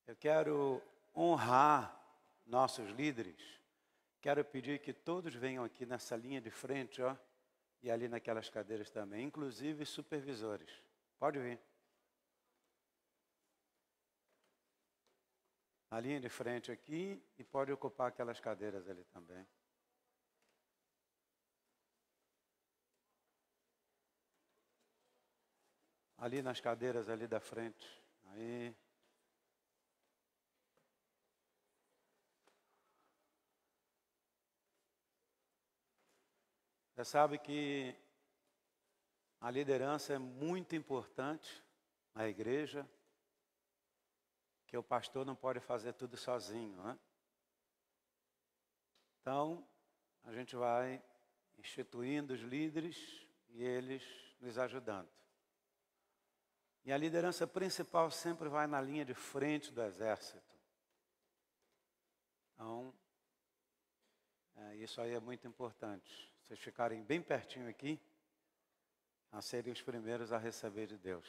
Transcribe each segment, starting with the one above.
Eu quero honrar nossos líderes. Quero pedir que todos venham aqui nessa linha de frente, ó, e ali naquelas cadeiras também, inclusive supervisores. Pode vir. Na linha de frente aqui e pode ocupar aquelas cadeiras ali também. Ali nas cadeiras ali da frente. Aí. Você sabe que a liderança é muito importante na igreja, que o pastor não pode fazer tudo sozinho, né? Então, a gente vai instituindo os líderes e eles nos ajudando. E a liderança principal sempre vai na linha de frente do exército. Então, isso aí é muito importante. Vocês ficarem bem pertinho aqui, a serem os primeiros a receber de Deus.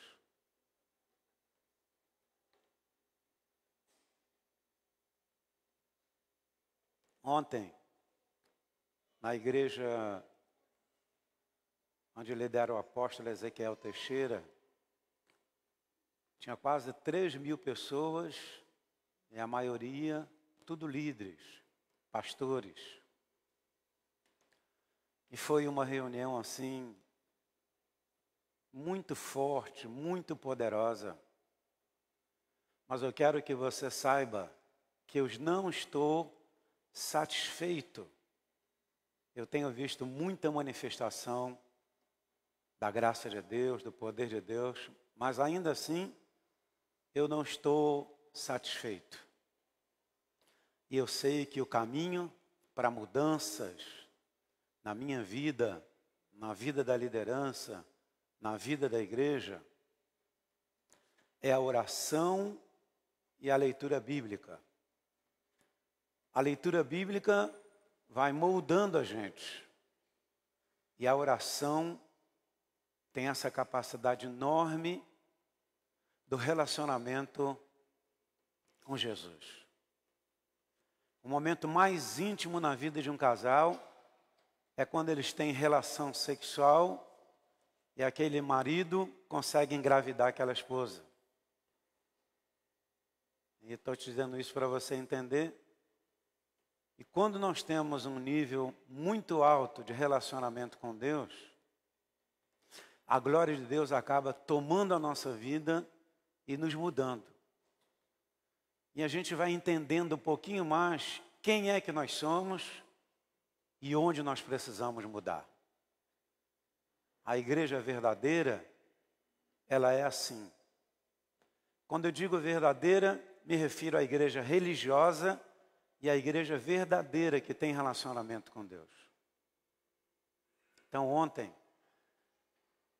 Ontem, na igreja onde lidera o apóstolo Ezequiel Teixeira, tinha quase 3.000 pessoas, e a maioria, tudo líderes, pastores. E foi uma reunião assim, muito forte, muito poderosa. Mas eu quero que você saiba que eu não estou satisfeito. Eu tenho visto muita manifestação da graça de Deus, do poder de Deus, mas ainda assim, eu não estou satisfeito. E eu sei que o caminho para mudanças na minha vida, na vida da liderança, na vida da igreja, é a oração e a leitura bíblica. A leitura bíblica vai moldando a gente. E a oração tem essa capacidade enorme do relacionamento com Jesus. O momento mais íntimo na vida de um casal é quando eles têm relação sexual e aquele marido consegue engravidar aquela esposa. E estou te dizendo isso para você entender. E quando nós temos um nível muito alto de relacionamento com Deus, a glória de Deus acaba tomando a nossa vida e nos mudando. E a gente vai entendendo um pouquinho mais quem é que nós somos e onde nós precisamos mudar. A igreja verdadeira, ela é assim. Quando eu digo verdadeira, me refiro à igreja religiosa e à igreja verdadeira que tem relacionamento com Deus. Então ontem,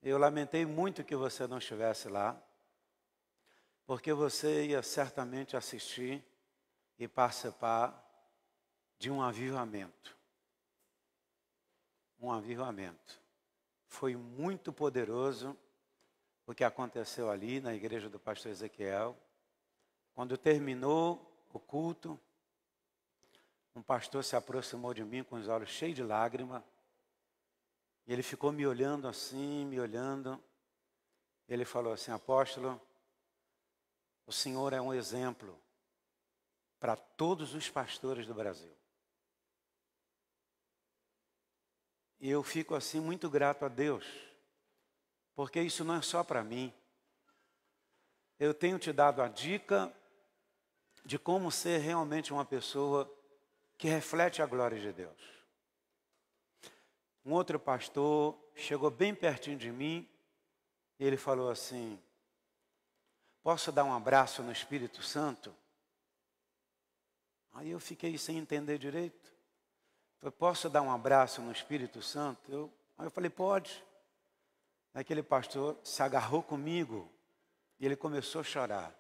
eu lamentei muito que você não estivesse lá, porque você ia certamente assistir e participar de um avivamento. Um avivamento. Foi muito poderoso o que aconteceu ali na igreja do pastor Ezequiel. Quando terminou o culto, um pastor se aproximou de mim com os olhos cheios de lágrima. E ele ficou me olhando assim, me olhando. Ele falou assim: apóstolo, o senhor é um exemplo para todos os pastores do Brasil. E eu fico assim muito grato a Deus, porque isso não é só para mim. Eu tenho te dado a dica de como ser realmente uma pessoa que reflete a glória de Deus. Um outro pastor chegou bem pertinho de mim e ele falou assim: posso dar um abraço no Espírito Santo? Aí eu fiquei sem entender direito. Eu posso dar um abraço no Espírito Santo? Aí eu falei, pode. Aquele pastor se agarrou comigo e ele começou a chorar.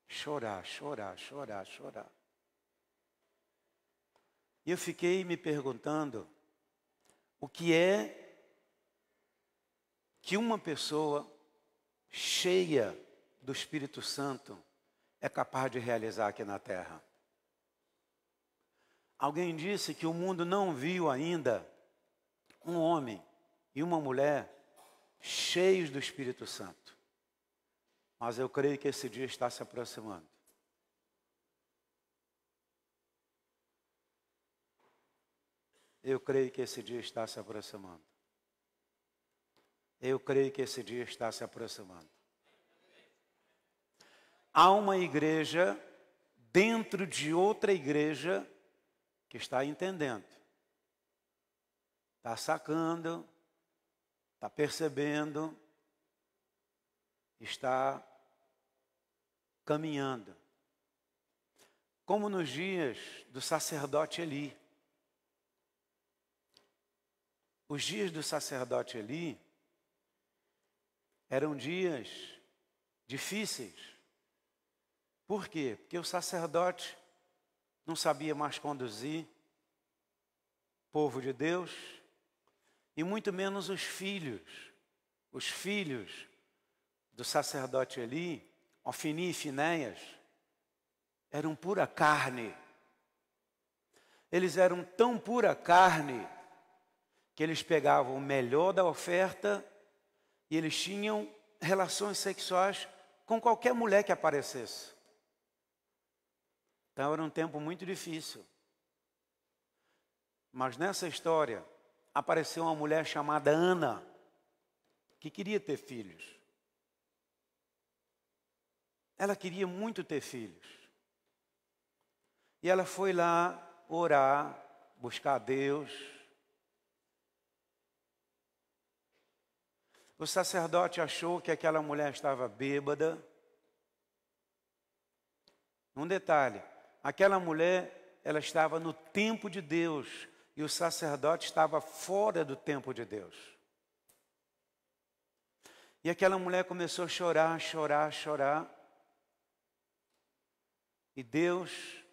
Chorar, chorar, chorar, chorar. E eu fiquei me perguntando o que é que uma pessoa cheia do Espírito Santo é capaz de realizar aqui na terra. Alguém disse que o mundo não viu ainda um homem e uma mulher cheios do Espírito Santo. Mas eu creio que esse dia está se aproximando. Eu creio que esse dia está se aproximando. Eu creio que esse dia está se aproximando. Há uma igreja dentro de outra igreja que está entendendo, está sacando, está percebendo, está caminhando. Como nos dias do sacerdote Eli. Os dias do sacerdote Eli eram dias difíceis. Por quê? Porque o sacerdote não sabia mais conduzir o povo de Deus, e muito menos os filhos. Os filhos do sacerdote Eli, Ofni e Finéias, eram pura carne. Eles eram tão pura carne que eles pegavam o melhor da oferta e eles tinham relações sexuais com qualquer mulher que aparecesse. Então era um tempo muito difícil. Mas nessa história apareceu uma mulher chamada Ana, que queria ter filhos. Ela queria muito ter filhos. E ela foi lá orar, buscar a Deus. O sacerdote achou que aquela mulher estava bêbada. Um detalhe, aquela mulher, ela estava no templo de Deus e o sacerdote estava fora do templo de Deus. E aquela mulher começou a chorar, chorar, chorar. E Deus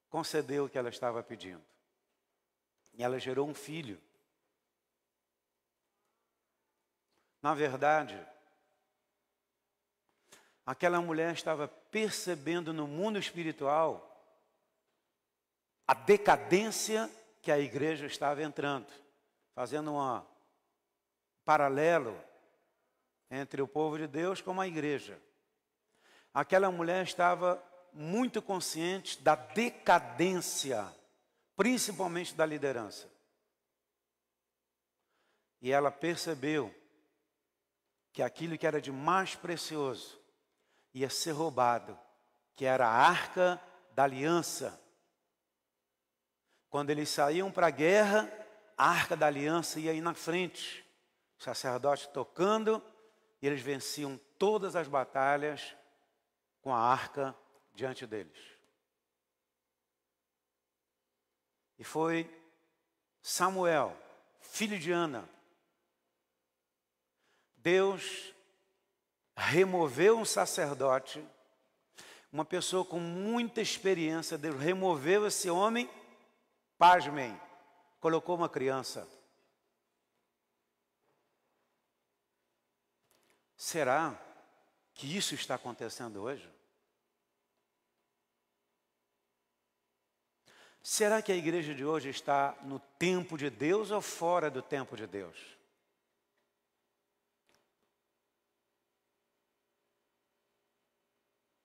concedeu o que ela estava pedindo. E ela gerou um filho. Na verdade, aquela mulher estava percebendo no mundo espiritual a decadência que a igreja estava entrando, fazendo um paralelo entre o povo de Deus com a igreja. Aquela mulher estava muito consciente da decadência, principalmente da liderança. E ela percebeu que aquilo que era de mais precioso ia ser roubado, que era a arca da aliança. Quando eles saíam para a guerra, a arca da aliança ia aí na frente, o sacerdote tocando, e eles venciam todas as batalhas com a arca diante deles. E foi Samuel, filho de Ana. Deus removeu um sacerdote, uma pessoa com muita experiência. Deus removeu esse homem, pasmem, colocou uma criança. Será que isso está acontecendo hoje? Será que a igreja de hoje está no tempo de Deus ou fora do tempo de Deus?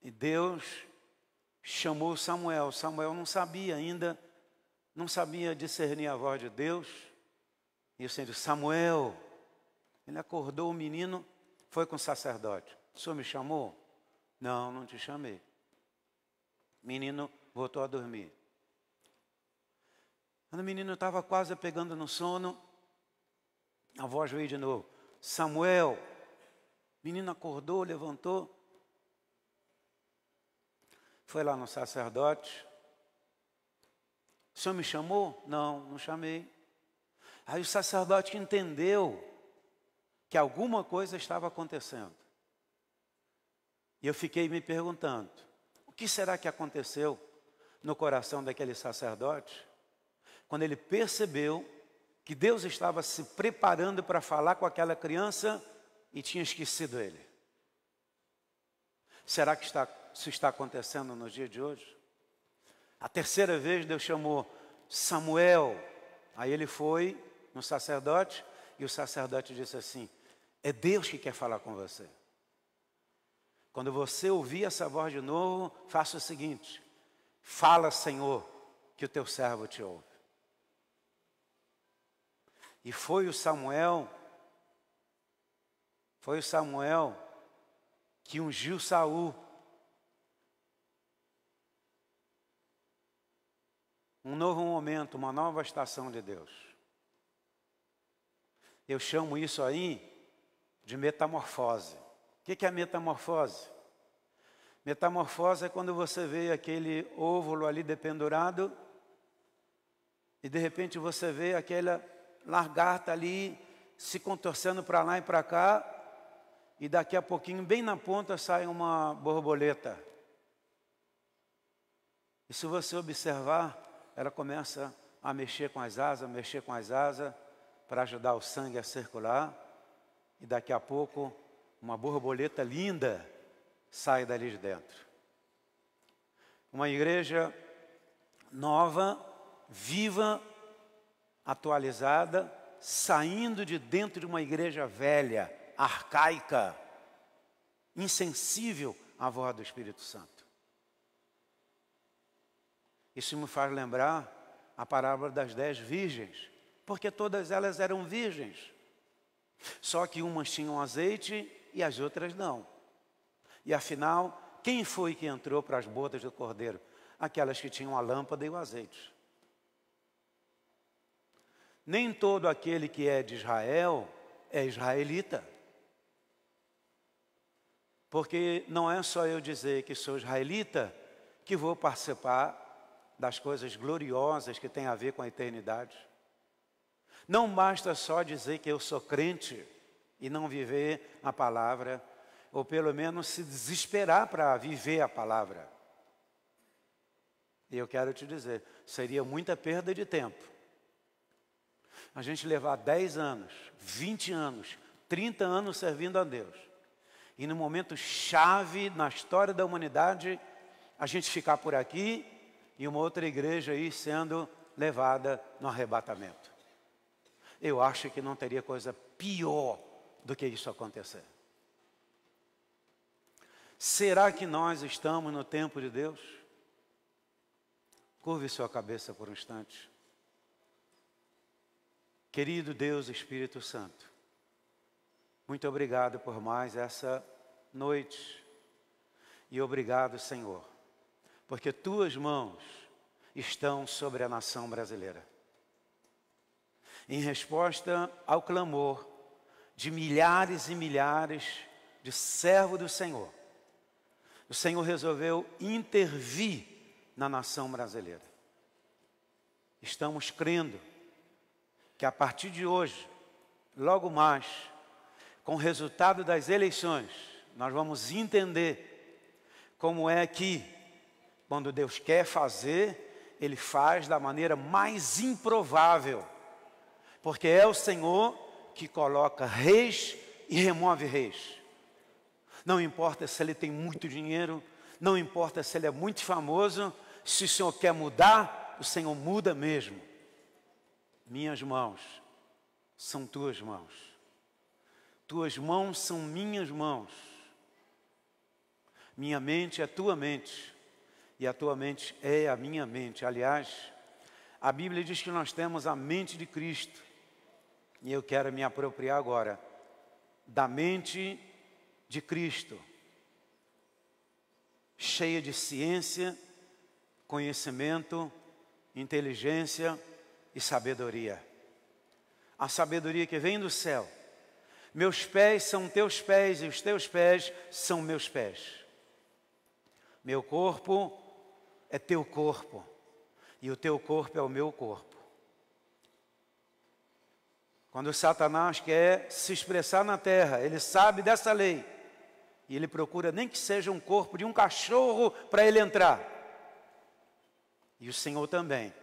E Deus chamou Samuel. Samuel não sabia ainda, não sabia discernir a voz de Deus. E o Senhor disse: Samuel. Ele acordou o menino, foi com o sacerdote. O senhor me chamou? Não, não te chamei. O menino voltou a dormir. Quando o menino estava quase pegando no sono, a voz veio de novo: Samuel. O menino acordou, levantou. Foi lá no sacerdote. O senhor me chamou? Não, não chamei. Aí o sacerdote entendeu que alguma coisa estava acontecendo. E eu fiquei me perguntando, o que será que aconteceu no coração daquele sacerdote, quando ele percebeu que Deus estava se preparando para falar com aquela criança e tinha esquecido ele. Será que isso está acontecendo no dia de hoje? A terceira vez Deus chamou Samuel. Aí ele foi no sacerdote e o sacerdote disse assim: é Deus que quer falar com você. Quando você ouvir essa voz de novo, faça o seguinte: fala, Senhor, que o teu servo te ouve. E foi o Samuel que ungiu Saul. Um novo momento, uma nova estação de Deus. Eu chamo isso aí de metamorfose. O que é metamorfose? Metamorfose é quando você vê aquele óvulo ali dependurado e de repente você vê aquela lagarta ali se contorcendo para lá e para cá e daqui a pouquinho, bem na ponta, sai uma borboleta. E se você observar, ela começa a mexer com as asas, para ajudar o sangue a circular. E daqui a pouco, uma borboleta linda sai dali de dentro. Uma igreja nova, viva, atualizada, saindo de dentro de uma igreja velha, arcaica, insensível à voz do Espírito Santo. Isso me faz lembrar a parábola das 10 virgens, porque todas elas eram virgens. Só que umas tinham azeite e as outras não. E afinal, quem foi que entrou para as bodas do cordeiro? Aquelas que tinham a lâmpada e o azeite. Nem todo aquele que é de Israel é israelita. Porque não é só eu dizer que sou israelita que vou participar das coisas gloriosas que têm a ver com a eternidade. Não basta só dizer que eu sou crente e não viver a palavra, ou pelo menos se desesperar para viver a palavra. E eu quero te dizer, seria muita perda de tempo a gente levar 10 anos, 20 anos, 30 anos servindo a Deus, e no momento chave na história da humanidade, a gente ficar por aqui e uma outra igreja aí sendo levada no arrebatamento. Eu acho que não teria coisa pior do que isso acontecer. Será que nós estamos no tempo de Deus? Curve sua cabeça por um instante. Querido Deus Espírito Santo, muito obrigado por mais essa noite. E obrigado, Senhor, porque tuas mãos estão sobre a nação brasileira. Em resposta ao clamor de milhares e milhares de servos do Senhor, o Senhor resolveu intervir na nação brasileira. Estamos crendo que a partir de hoje, logo mais, com o resultado das eleições, nós vamos entender como é que, quando Deus quer fazer, Ele faz da maneira mais improvável, porque é o Senhor que coloca reis e remove reis. Não importa se ele tem muito dinheiro, não importa se ele é muito famoso, se o Senhor quer mudar, o Senhor muda mesmo. Minhas mãos são tuas mãos. Tuas mãos são minhas mãos. Minha mente é tua mente. E a tua mente é a minha mente. Aliás, a Bíblia diz que nós temos a mente de Cristo. E eu quero me apropriar agora da mente de Cristo. Cheia de ciência, conhecimento, inteligência e sabedoria. A sabedoria que vem do céu. Meus pés são teus pés e os teus pés são meus pés. Meu corpo é teu corpo e o teu corpo é o meu corpo. Quando Satanás quer se expressar na terra, ele sabe dessa lei e ele procura nem que seja um corpo de um cachorro para ele entrar. E o Senhor também.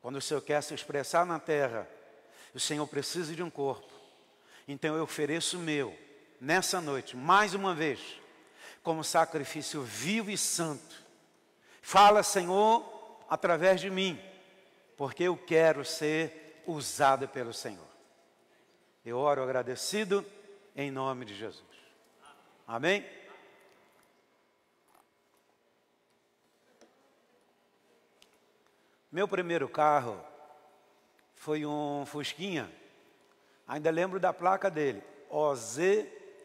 Quando o Senhor quer se expressar na terra, o Senhor precisa de um corpo. Então eu ofereço o meu, nessa noite, mais uma vez, como sacrifício vivo e santo. Fala, Senhor, através de mim, porque eu quero ser usado pelo Senhor. Eu oro agradecido em nome de Jesus. Amém? Meu primeiro carro foi um Fusquinha, ainda lembro da placa dele, OZ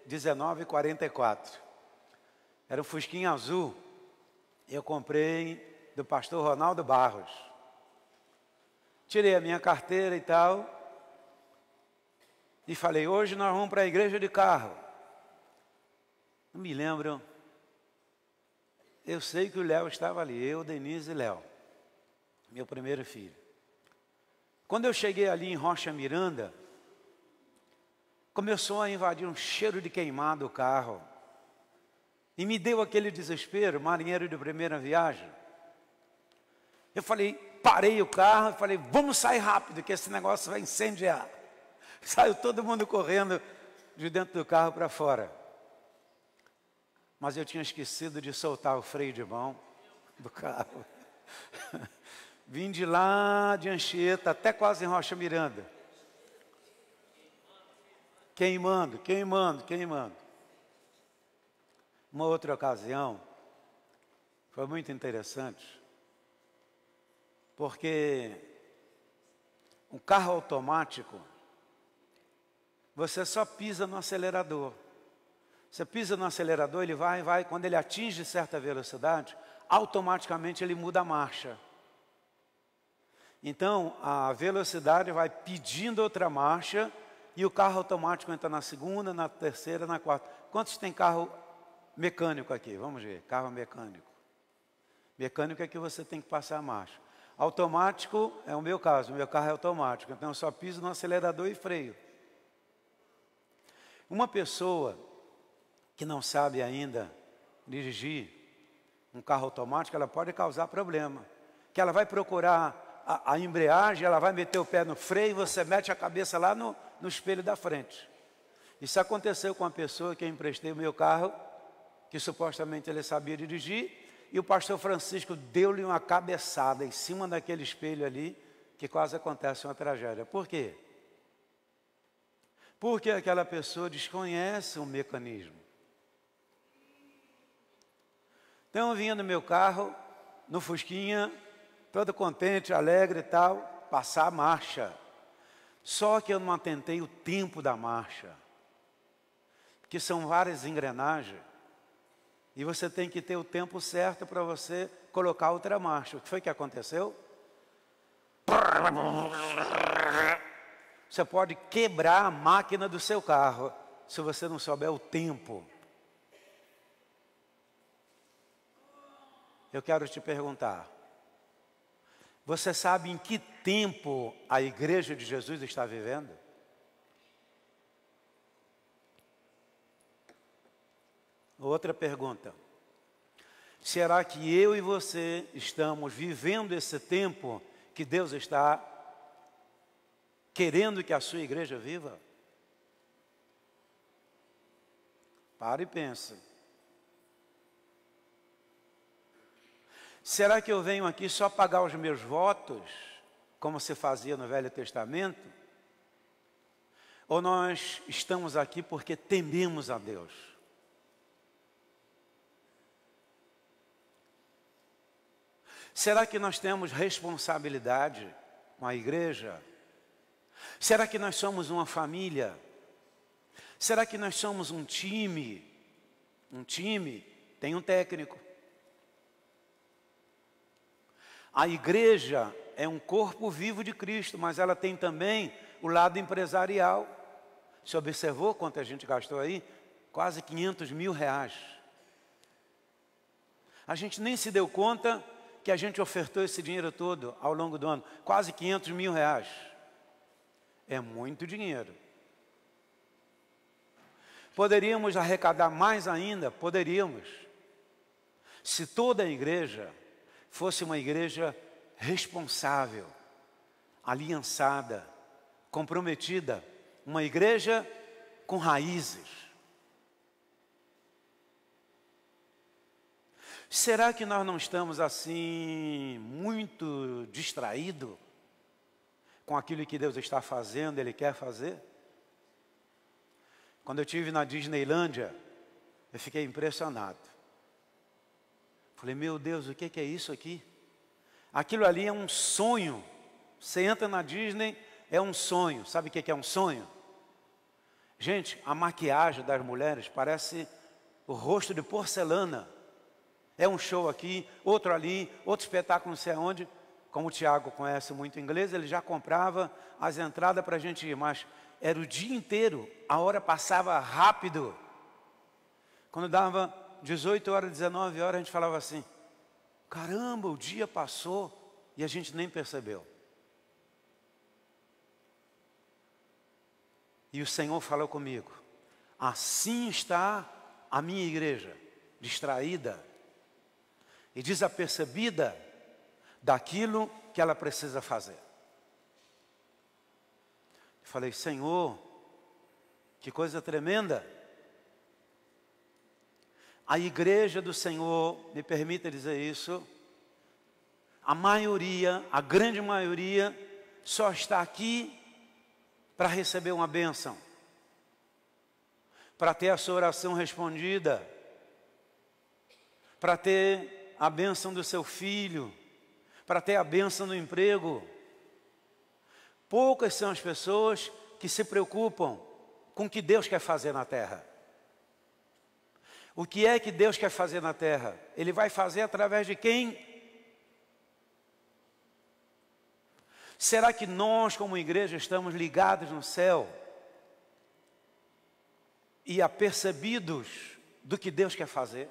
1944. Era um Fusquinha azul, eu comprei do pastor Ronaldo Barros. Tirei a minha carteira e tal, e falei, hoje nós vamos para a igreja de carro. Não me lembro, eu sei que o Léo estava ali, eu, Denise e Léo, meu primeiro filho. Quando eu cheguei ali em Rocha Miranda, começou a invadir um cheiro de queimado o carro. E me deu aquele desespero, marinheiro de primeira viagem. Eu falei, parei o carro e falei, vamos sair rápido, que esse negócio vai incendiar. Saiu todo mundo correndo de dentro do carro para fora. Mas eu tinha esquecido de soltar o freio de mão do carro. Vim de lá de Anchieta até quase em Rocha Miranda. Queimando. Uma outra ocasião, foi muito interessante, porque um carro automático, você só pisa no acelerador. Você pisa no acelerador, ele vai, quando ele atinge certa velocidade, automaticamente ele muda a marcha. Então, a velocidade vai pedindo outra marcha e o carro automático entra na segunda, na terceira, na quarta. Quantos tem carro mecânico aqui? Vamos ver, carro mecânico. Mecânico é que você tem que passar a marcha. Automático é o meu caso, o meu carro é automático, então eu só piso no acelerador e freio. Uma pessoa que não sabe ainda dirigir um carro automático, ela pode causar problema. Que ela vai procurar a embreagem, ela vai meter o pé no freio e você mete a cabeça lá no espelho da frente. Isso aconteceu com uma pessoa que eu emprestei o meu carro, que supostamente ele sabia dirigir, e o pastor Francisco deu-lhe uma cabeçada em cima daquele espelho ali, que quase acontece uma tragédia. Por quê? Porque aquela pessoa desconhece o mecanismo. Então eu vinha no meu carro, no Fusquinha, todo contente, alegre e tal, passar a marcha. Só que eu não atentei o tempo da marcha, porque são várias engrenagens, e você tem que ter o tempo certo para você colocar outra marcha. O que foi que aconteceu? Você pode quebrar a máquina do seu carro, se você não souber o tempo. Eu quero te perguntar, você sabe em que tempo a igreja de Jesus está vivendo? Outra pergunta. Será que eu e você estamos vivendo esse tempo que Deus está querendo que a sua igreja viva? Para e pensa. Será que eu venho aqui só pagar os meus votos, como se fazia no Velho Testamento? Ou nós estamos aqui porque tememos a Deus? Será que nós temos responsabilidade com a igreja? Será que nós somos uma família? Será que nós somos um time? Um time tem um técnico. A igreja é um corpo vivo de Cristo, mas ela tem também o lado empresarial. Você observou quanto a gente gastou aí? Quase 500 mil reais. A gente nem se deu conta que a gente ofertou esse dinheiro todo ao longo do ano. Quase 500 mil reais. É muito dinheiro. Poderíamos arrecadar mais ainda? Poderíamos. Se toda a igreja fosse uma igreja responsável, aliançada, comprometida, uma igreja com raízes. Será que nós não estamos assim, muito distraídos com aquilo que Deus está fazendo, Ele quer fazer? Quando eu estive na Disneylândia, eu fiquei impressionado. Falei, meu Deus, o que é isso aqui? Aquilo ali é um sonho. Você entra na Disney, é um sonho. Sabe o que é um sonho? Gente, a maquiagem das mulheres parece o rosto de porcelana. É um show aqui, outro ali, outro espetáculo não sei aonde. Como o Tiago conhece muito inglês, ele já comprava as entradas para a gente ir. Mas era o dia inteiro, a hora passava rápido. Quando dava 18 horas, 19 horas, a gente falava assim, caramba, o dia passou e a gente nem percebeu. E o Senhor falou comigo, assim está a minha igreja, distraída e desapercebida daquilo que ela precisa fazer. Eu falei, Senhor, que coisa tremenda. A igreja do Senhor, me permita dizer isso, a maioria, a grande maioria, só está aqui para receber uma bênção, para ter a sua oração respondida, para ter a bênção do seu filho, para ter a bênção do emprego. Poucas são as pessoas que se preocupam com o que Deus quer fazer na terra. O que é que Deus quer fazer na terra? Ele vai fazer através de quem? Será que nós, como igreja, estamos ligados no céu e apercebidos do que Deus quer fazer?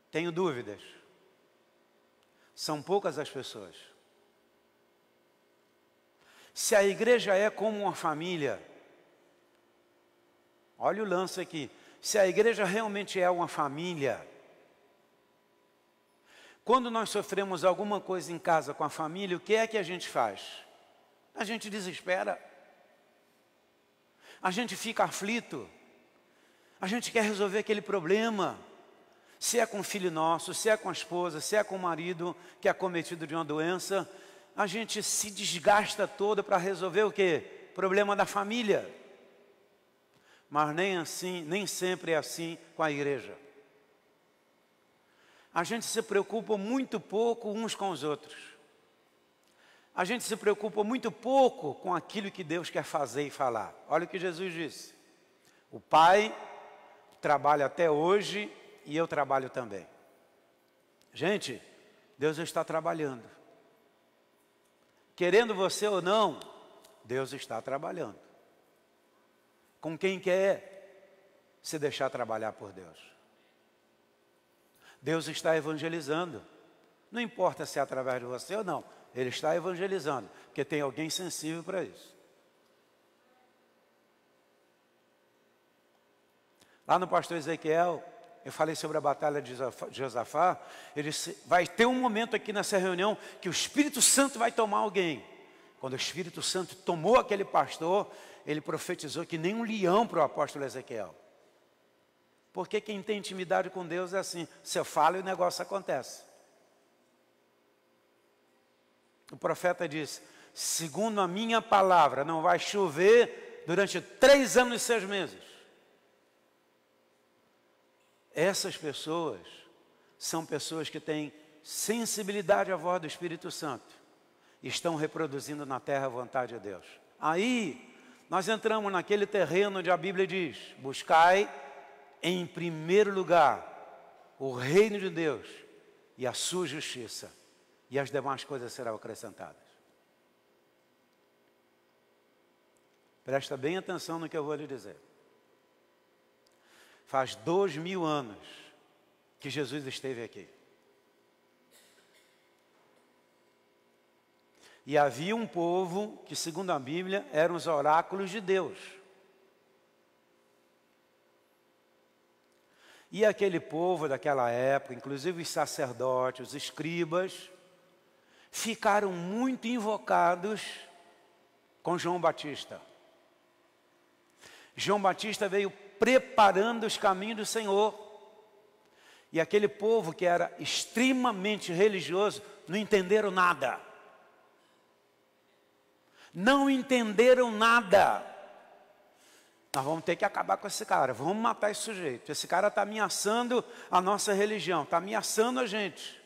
Tenho dúvidas. São poucas as pessoas. Se a igreja é como uma família, olha o lance aqui. Se a igreja realmente é uma família, quando nós sofremos alguma coisa em casa com a família, o que é que a gente faz? A gente desespera. A gente fica aflito. A gente quer resolver aquele problema. Se é com o filho nosso, se é com a esposa, se é com o marido que é acometido de uma doença, a gente se desgasta todo para resolver o quê? Problema da família. Mas nem sempre é assim com a igreja. A gente se preocupa muito pouco uns com os outros. A gente se preocupa muito pouco com aquilo que Deus quer fazer e falar. Olha o que Jesus disse. O Pai trabalha até hoje e eu trabalho também. Gente, Deus está trabalhando. Querendo você ou não, Deus está trabalhando. Com quem quer se deixar trabalhar por Deus. Deus está evangelizando. Não importa se é através de você ou não. Ele está evangelizando. Porque tem alguém sensível para isso. Lá no pastor Ezequiel, eu falei sobre a batalha de Josafá. Ele disse, vai ter um momento aqui nessa reunião que o Espírito Santo vai tomar alguém. Quando o Espírito Santo tomou aquele pastor, ele profetizou que nem um leão para o apóstolo Ezequiel. Porque quem tem intimidade com Deus é assim, se eu falo e o negócio acontece. O profeta diz, segundo a minha palavra, não vai chover durante 3 anos e 6 meses. Essas pessoas são pessoas que têm sensibilidade à voz do Espírito Santo. E estão reproduzindo na terra a vontade de Deus. Aí, nós entramos naquele terreno onde a Bíblia diz, buscai em primeiro lugar o reino de Deus e a sua justiça, e as demais coisas serão acrescentadas. Presta bem atenção no que eu vou lhe dizer. Faz 2000 anos que Jesus esteve aqui. E havia um povo que, segundo a Bíblia, eram os oráculos de Deus. E aquele povo daquela época, inclusive os sacerdotes, os escribas, ficaram muito invocados com João Batista. João Batista veio preparando os caminhos do Senhor. E aquele povo que era extremamente religioso, não entenderam nada. Não entenderam nada. Nós vamos ter que acabar com esse cara, vamos matar esse sujeito. Esse cara está ameaçando a nossa religião, está ameaçando a gente.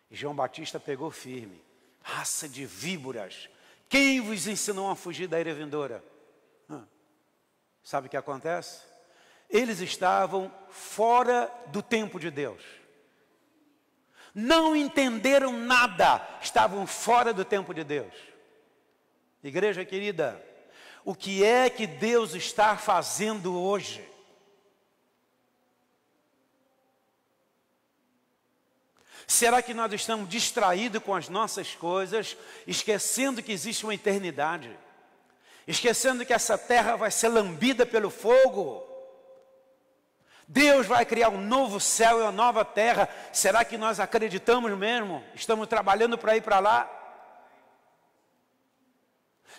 E João Batista pegou firme. Raça de víboras, quem vos ensinou a fugir da ira vindoura? Sabe o que acontece? Eles estavam fora do tempo de Deus. Não entenderam nada, estavam fora do tempo de Deus. Igreja querida, o que é que Deus está fazendo hoje? Será que nós estamos distraídos com as nossas coisas, esquecendo que existe uma eternidade? Esquecendo que essa terra vai ser lambida pelo fogo? Deus vai criar um novo céu e uma nova terra. Será que nós acreditamos mesmo? Estamos trabalhando para ir para lá?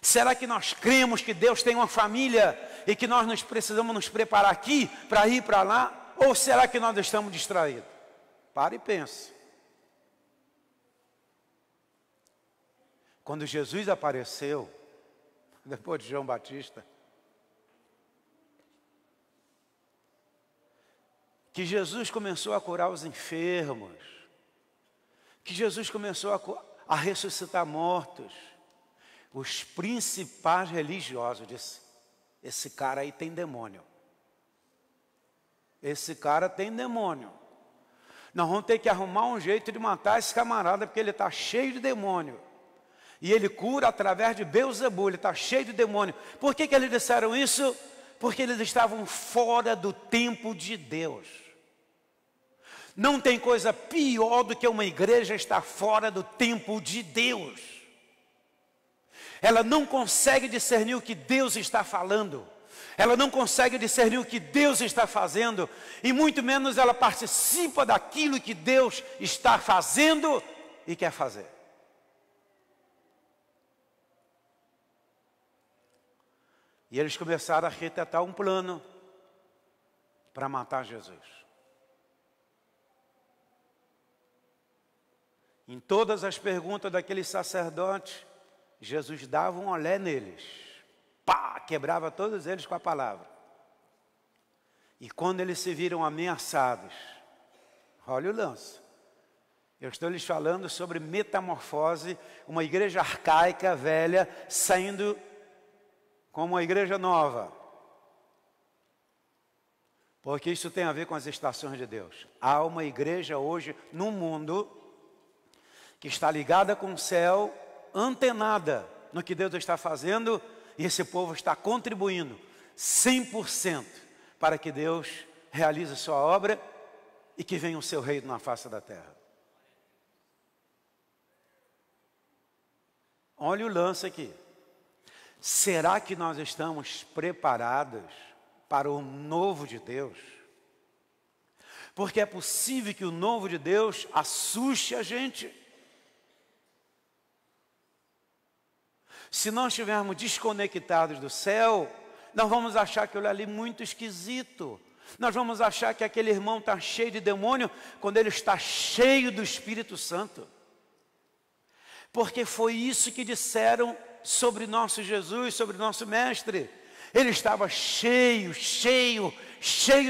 Será que nós cremos que Deus tem uma família e que nós precisamos nos preparar aqui para ir para lá? Ou será que nós estamos distraídos? Para e pense. Quando Jesus apareceu, depois de João Batista, que Jesus começou a curar os enfermos, que Jesus começou a ressuscitar mortos, os principais religiosos disseram: esse cara aí tem demônio. Esse cara tem demônio. Nós vamos ter que arrumar um jeito de matar esse camarada, porque ele está cheio de demônio. E ele cura através de Beelzebul, ele está cheio de demônio. Por que eles disseram isso? Porque eles estavam fora do tempo de Deus. Não tem coisa pior do que uma igreja estar fora do tempo de Deus. Ela não consegue discernir o que Deus está falando. Ela não consegue discernir o que Deus está fazendo. E muito menos ela participa daquilo que Deus está fazendo e quer fazer. E eles começaram a arquitetar um plano para matar Jesus. Em todas as perguntas daqueles sacerdotes, Jesus dava um olé neles. Pá, quebrava todos eles com a palavra. E quando eles se viram ameaçados, olha o lance. Eu estou lhes falando sobre metamorfose, uma igreja arcaica, velha, saindo como uma igreja nova. Porque isso tem a ver com as estações de Deus. Há uma igreja hoje no mundo que está ligada com o céu, antenada no que Deus está fazendo, e esse povo está contribuindo 100% para que Deus realize sua obra e que venha o seu reino na face da terra. Olha o lance aqui. Será que nós estamos preparados para o novo de Deus? Porque é possível que o novo de Deus assuste a gente. Se nós estivermos desconectados do céu, nós vamos achar aquilo ali muito esquisito. Nós vamos achar que aquele irmão está cheio de demônio, quando ele está cheio do Espírito Santo. Porque foi isso que disseram sobre nosso Jesus, sobre nosso Mestre. Ele estava cheio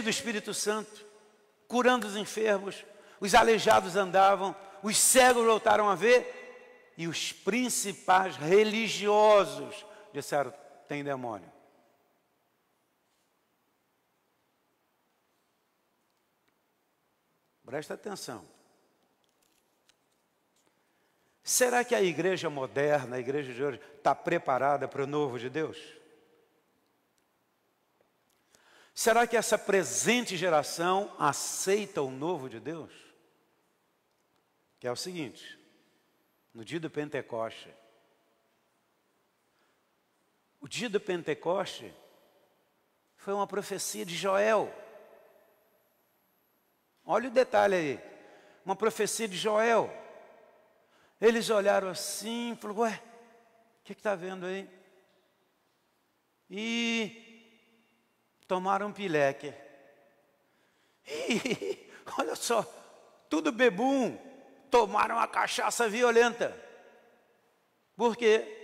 do Espírito Santo, curando os enfermos, os aleijados andavam, os cegos voltaram a ver, e os principais religiosos disseram: tem demônio. Presta atenção. Será que a igreja moderna, a igreja de hoje, está preparada para o novo de Deus? Será que essa presente geração aceita o novo de Deus? Que é o seguinte: no dia do Pentecoste, o dia do Pentecoste foi uma profecia de Joel. Olha o detalhe aí, uma profecia de Joel. Eles olharam assim e falaram: ué, o que está vendo aí? E tomaram um pileque. E olha só, tudo bebum, tomaram uma cachaça violenta. Por quê?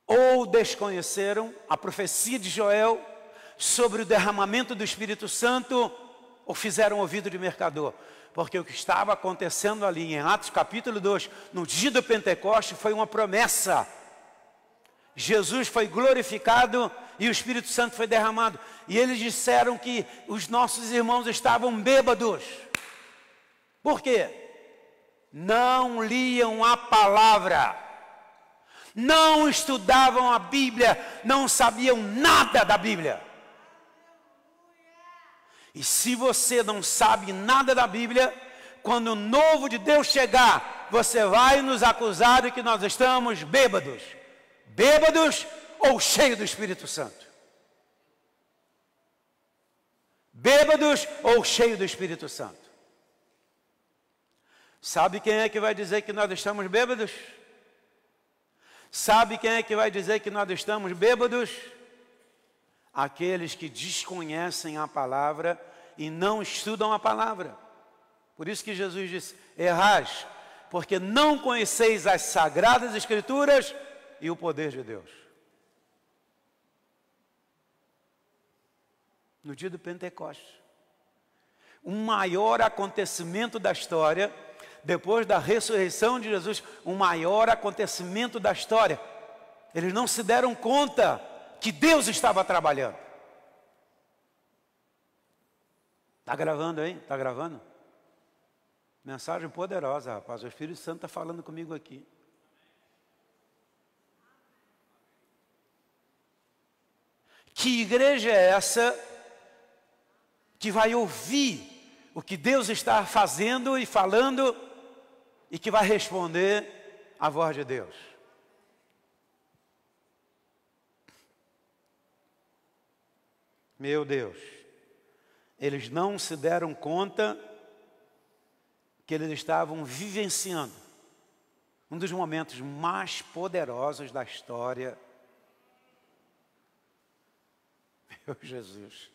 Ou desconheceram a profecia de Joel sobre o derramamento do Espírito Santo, ou fizeram ouvido de mercador. Porque o que estava acontecendo ali em Atos capítulo 2, no dia do Pentecoste, foi uma promessa. Jesus foi glorificado e o Espírito Santo foi derramado. E eles disseram que os nossos irmãos estavam bêbados. Por quê? Não liam a palavra, não estudavam a Bíblia, não sabiam nada da Bíblia. E se você não sabe nada da Bíblia, quando o novo de Deus chegar, você vai nos acusar de que nós estamos bêbados. Bêbados ou cheios do Espírito Santo? Bêbados ou cheios do Espírito Santo? Sabe quem é que vai dizer que nós estamos bêbados? Sabe quem é que vai dizer que nós estamos bêbados? Aqueles que desconhecem a palavra e não estudam a palavra. Por isso que Jesus disse: errais, porque não conheceis as sagradas Escrituras e o poder de Deus. No dia do Pentecostes, o maior acontecimento da história, depois da ressurreição de Jesus, o maior acontecimento da história. Eles não se deram conta que Deus estava trabalhando. Está gravando aí? Está gravando? Mensagem poderosa, rapaz. O Espírito Santo está falando comigo aqui. Que igreja é essa que vai ouvir o que Deus está fazendo e falando e que vai responder à voz de Deus? Meu Deus, eles não se deram conta que eles estavam vivenciando um dos momentos mais poderosos da história. Meu Jesus.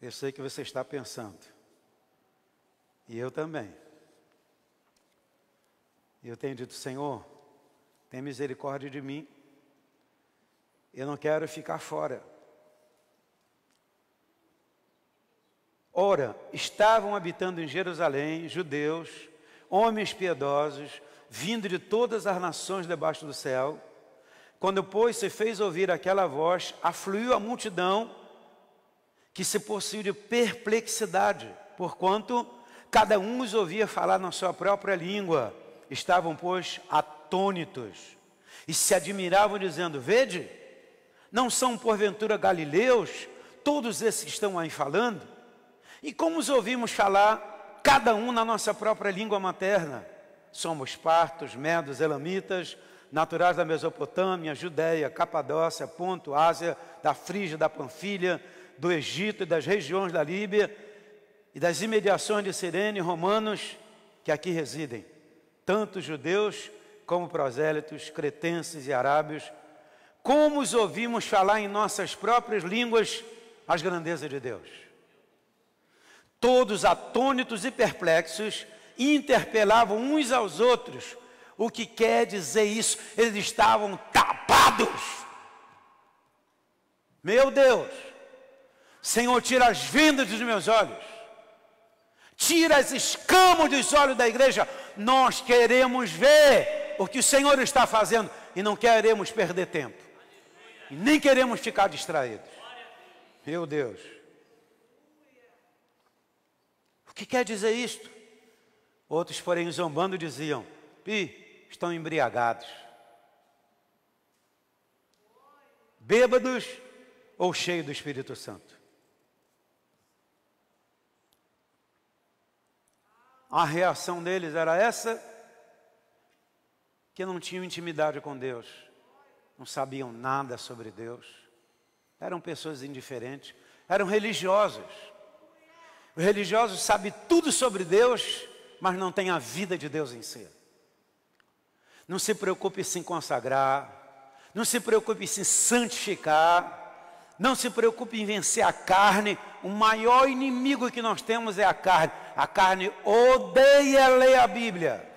Eu sei que você está pensando, e eu também. Eu tenho dito: Senhor, tem misericórdia de mim, eu não quero ficar fora. Ora, estavam habitando em Jerusalém judeus, homens piedosos, vindo de todas as nações debaixo do céu. Quando, pois, se fez ouvir aquela voz, afluiu a multidão, que se possuiu de perplexidade, porquanto cada um os ouvia falar na sua própria língua. Estavam, pois, atônitos, e se admiravam, dizendo: vede, não são porventura galileus todos esses que estão aí falando? E como os ouvimos falar, cada um na nossa própria língua materna? Somos partos, medos, elamitas, naturais da Mesopotâmia, Judéia, Capadócia, Ponto, Ásia, da Frígia, da Panfilha, do Egito e das regiões da Líbia e das imediações de Cirene, romanos que aqui residem, tanto judeus como prosélitos, cretenses e arábios. Como os ouvimos falar em nossas próprias línguas as grandezas de Deus? Todos atônitos e perplexos interpelavam uns aos outros: o que quer dizer isso? Eles estavam tapados. Meu Deus, Senhor, tira as vendas dos meus olhos, tira as escamas dos olhos da igreja. Nós queremos ver o que o Senhor está fazendo e não queremos perder tempo, e nem queremos ficar distraídos. Meu Deus, o que quer dizer isto? Outros, porém, zombando, diziam: estão embriagados, bêbados ou cheios do Espírito Santo. A reação deles era essa, que não tinham intimidade com Deus, não sabiam nada sobre Deus, eram pessoas indiferentes, eram religiosos. Os religiosos sabem tudo sobre Deus, mas não tem a vida de Deus em si. Não se preocupe em se consagrar, não se preocupe em se santificar, não se preocupe em vencer a carne. O maior inimigo que nós temos é a carne. A carne odeia ler a Bíblia.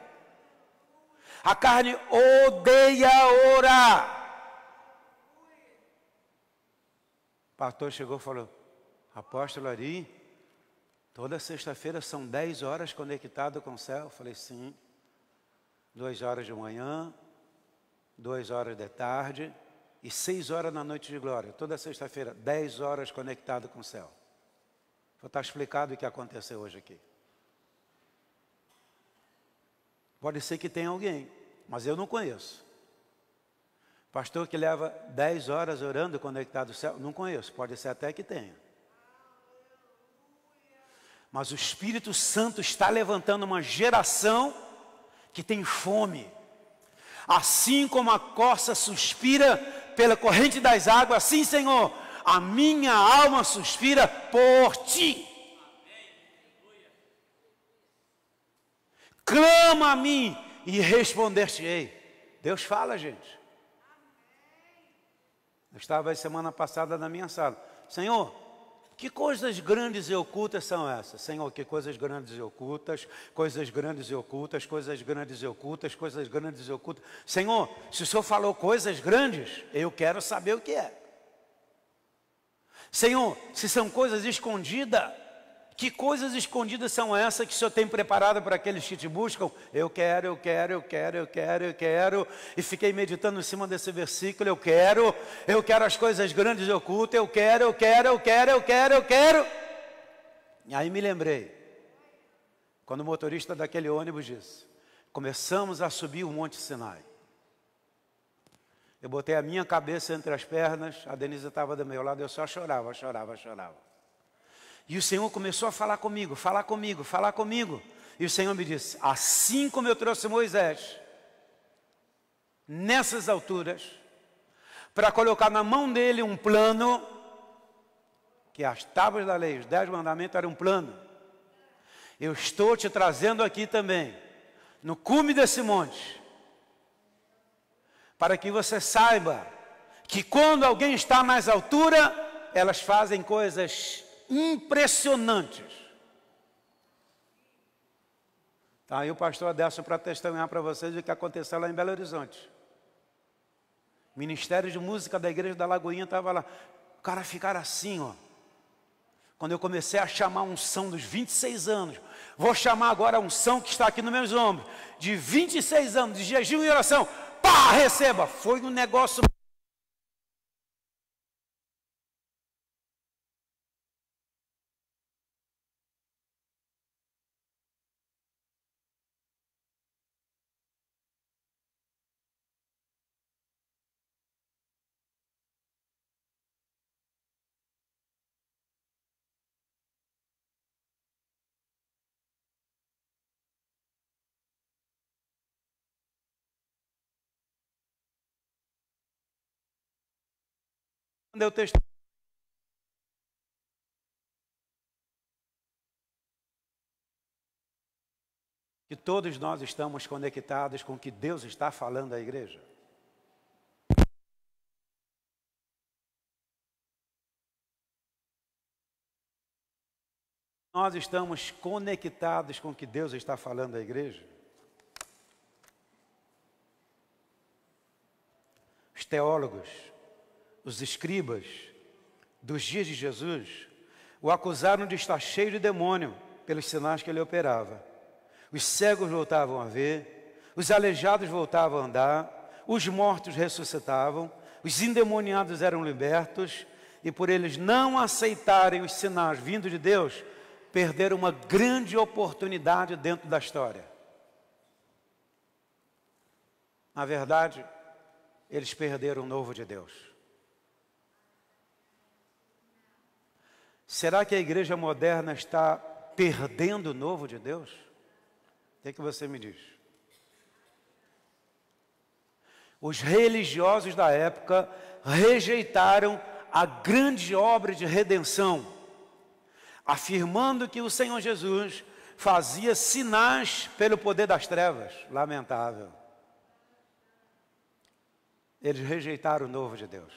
A carne odeia orar. O pastor chegou e falou: apóstolo Ari, toda sexta-feira são 10 horas conectado com o céu. Eu falei: sim. 2 horas de manhã, 2 horas de tarde e 6 horas na noite de glória. Toda sexta-feira, 10 horas conectado com o céu. Está explicado o que aconteceu hoje aqui. Pode ser que tenha alguém, mas eu não conheço. Pastor que leva 10 horas orando conectado ao céu, não conheço. Pode ser até que tenha. Mas o Espírito Santo está levantando uma geração que tem fome. Assim como a corça suspira pela corrente das águas, assim, Senhor, a minha alma suspira por Ti. Clama a mim e responder-te-ei. Deus fala, gente. Eu estava semana passada na minha sala. Senhor, que coisas grandes e ocultas são essas? Senhor, que coisas grandes e ocultas, coisas grandes e ocultas, coisas grandes e ocultas, coisas grandes e ocultas. Senhor, se o Senhor falou coisas grandes, eu quero saber o que é. Senhor, se são coisas escondidas, que coisas escondidas são essas que o Senhor tem preparado para aqueles que te buscam? Eu quero. E fiquei meditando em cima desse versículo. Eu quero as coisas grandes e ocultas. Eu quero. E aí me lembrei, quando o motorista daquele ônibus disse: começamos a subir o Monte Sinai. Eu botei a minha cabeça entre as pernas, a Denise estava do meu lado, eu só chorava. E o Senhor começou a falar comigo. E o Senhor me disse: assim como eu trouxe Moisés, nessas alturas, para colocar na mão dele um plano, que as tábuas da lei, os 10 mandamentos eram um plano. Eu estou te trazendo aqui também, no cume desse monte, para que você saiba que quando alguém está mais altura, elas fazem coisas impressionantes. Tá aí o pastor Adelson para testemunhar para vocês o que aconteceu lá em Belo Horizonte. Ministério de Música da Igreja da Lagoinha estava lá. O cara ficara assim, ó. Quando eu comecei a chamar a unção dos 26 anos, vou chamar agora a unção que está aqui nos meus ombros, de 26 anos, de jejum e oração, pá, receba. Foi um negócio... Quando eu testemunho, que todos nós estamos conectados com o que Deus está falando à igreja. Nós estamos conectados com o que Deus está falando à igreja. Os teólogos, os escribas dos dias de Jesus o acusaram de estar cheio de demônio pelos sinais que ele operava. Os cegos voltavam a ver, os aleijados voltavam a andar, os mortos ressuscitavam, os endemoniados eram libertos, e por eles não aceitarem os sinais vindos de Deus, perderam uma grande oportunidade dentro da história. Na verdade, eles perderam o novo de Deus. Será que a igreja moderna está perdendo o novo de Deus? O que você me diz? Os religiosos da época rejeitaram a grande obra de redenção, afirmando que o Senhor Jesus fazia sinais pelo poder das trevas. Lamentável. Eles rejeitaram o novo de Deus.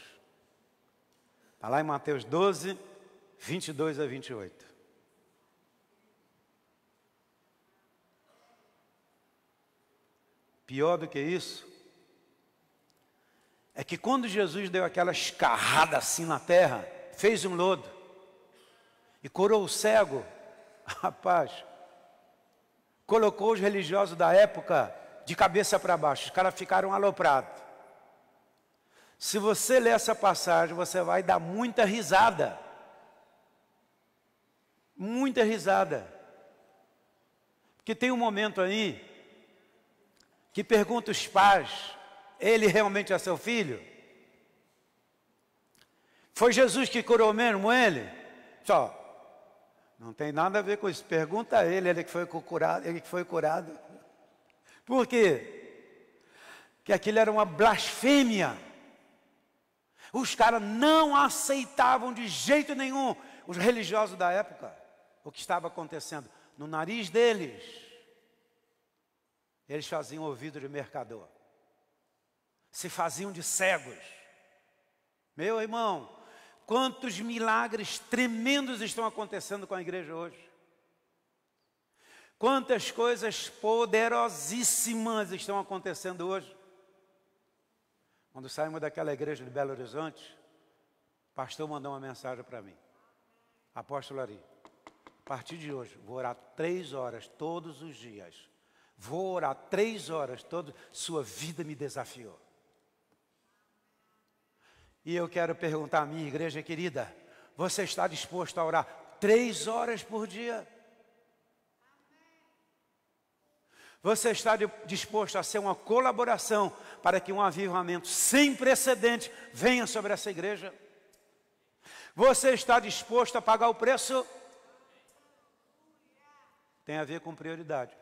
Está lá em Mateus 12, 22 a 28. Pior do que isso, é que quando Jesus deu aquela escarrada assim na terra, fez um lodo e curou o cego, rapaz, colocou os religiosos da época de cabeça para baixo, os caras ficaram aloprados. Se você ler essa passagem, você vai dar muita risada. Muita risada. Porque tem um momento aí que pergunta os pais, ele realmente é seu filho? Foi Jesus que curou mesmo ele? Só, não tem nada a ver com isso. Pergunta a ele que foi curado, ele que foi curado. Por quê? Porque aquilo era uma blasfêmia. Os caras não aceitavam de jeito nenhum, os religiosos da época, o que estava acontecendo. No nariz deles, eles faziam ouvido de mercador. Se faziam de cegos. Meu irmão, quantos milagres tremendos estão acontecendo com a igreja hoje. Quantas coisas poderosíssimas estão acontecendo hoje. Quando saímos daquela igreja de Belo Horizonte, o pastor mandou uma mensagem para mim. Apóstolo Ari, a partir de hoje, vou orar 3 horas todos os dias. Vou orar 3 horas todos. Sua vida me desafiou. E eu quero perguntar à minha igreja querida, você está disposto a orar 3 horas por dia? Você está disposto a ser uma colaboração para que um avivamento sem precedente venha sobre essa igreja? Você está disposto a pagar o preço? Tem a ver com prioridade.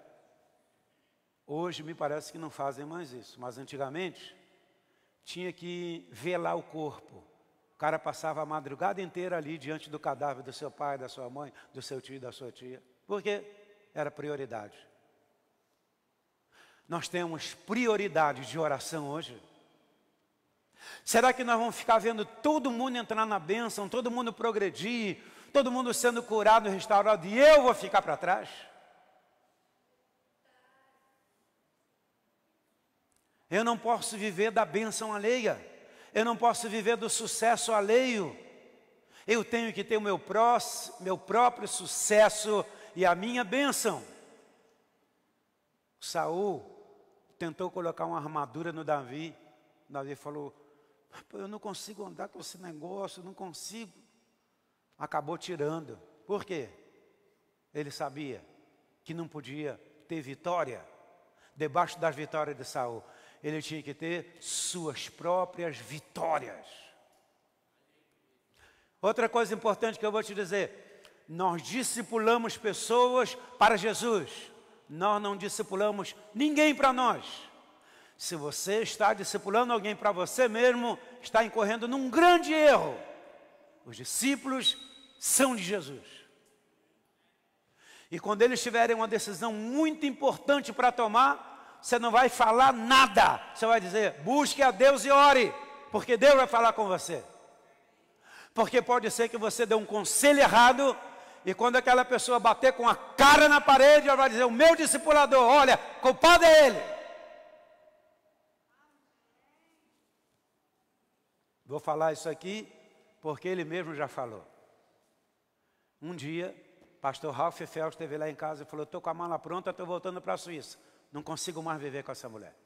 Hoje me parece que não fazem mais isso, mas antigamente tinha que velar o corpo. O cara passava a madrugada inteira ali diante do cadáver do seu pai, da sua mãe, do seu tio e da sua tia. Porque era prioridade. Nós temos prioridade de oração hoje. Será que nós vamos ficar vendo todo mundo entrar na bênção, todo mundo progredir, todo mundo sendo curado, restaurado, e eu vou ficar para trás? Eu não posso viver da bênção alheia. Eu não posso viver do sucesso alheio. Eu tenho que ter o meu próprio sucesso e a minha bênção. Saul tentou colocar uma armadura no Davi. Davi falou, eu não consigo andar com esse negócio, não consigo. Acabou tirando. Por quê? Ele sabia que não podia ter vitória debaixo das vitórias de Saul. Ele tinha que ter suas próprias vitórias. Outra coisa importante que eu vou te dizer, nós discipulamos pessoas para Jesus. Nós não discipulamos ninguém para nós. Se você está discipulando alguém para você mesmo, está incorrendo num grande erro. Os discípulos são de Jesus. E quando eles tiverem uma decisão muito importante para tomar, você não vai falar nada. Você vai dizer, busque a Deus e ore, porque Deus vai falar com você. Porque pode ser que você dê um conselho errado, e quando aquela pessoa bater com a cara na parede, ela vai dizer, o meu discipulador, olha, culpado é ele. Vou falar isso aqui, porque ele mesmo já falou. Um dia, pastor Ralph Fels esteve lá em casa e falou, estou com a mala pronta, estou voltando para a Suíça. Não consigo mais viver com essa mulher.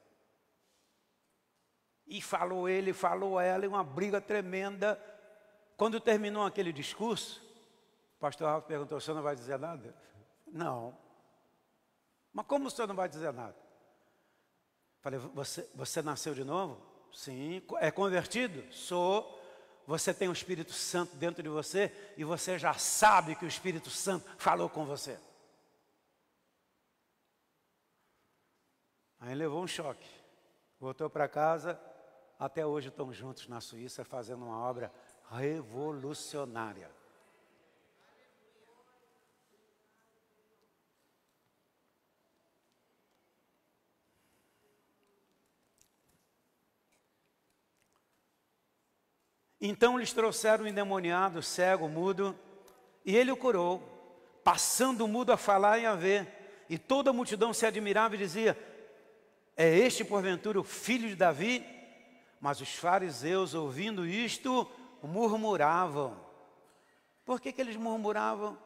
E falou ele, falou ela, e uma briga tremenda. Quando terminou aquele discurso, o pastor Ralph perguntou, o senhor não vai dizer nada? Não. Mas como o senhor não vai dizer nada? Falei, você nasceu de novo? Sim. É convertido? Sou. Você tem o Espírito Santo dentro de você e você já sabe que o Espírito Santo falou com você. Aí levou um choque. Voltou para casa, até hoje estão juntos na Suíça fazendo uma obra revolucionária. Então lhes trouxeram um endemoniado, cego, mudo, e ele o curou, passando o mudo a falar e a ver. E toda a multidão se admirava e dizia: é este porventura o filho de Davi? Mas os fariseus, ouvindo isto, murmuravam. Por que eles murmuravam?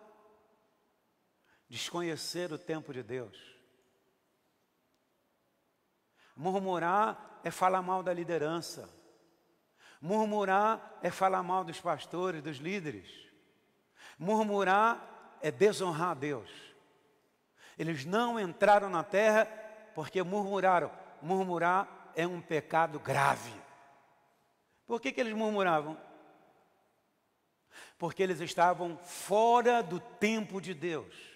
Desconhecer o tempo de Deus. Murmurar é falar mal da liderança. Murmurar é falar mal dos pastores, dos líderes. Murmurar é desonrar a Deus. Eles não entraram na terra porque murmuraram. Murmurar é um pecado grave. Por que eles murmuravam? Porque eles estavam fora do tempo de Deus.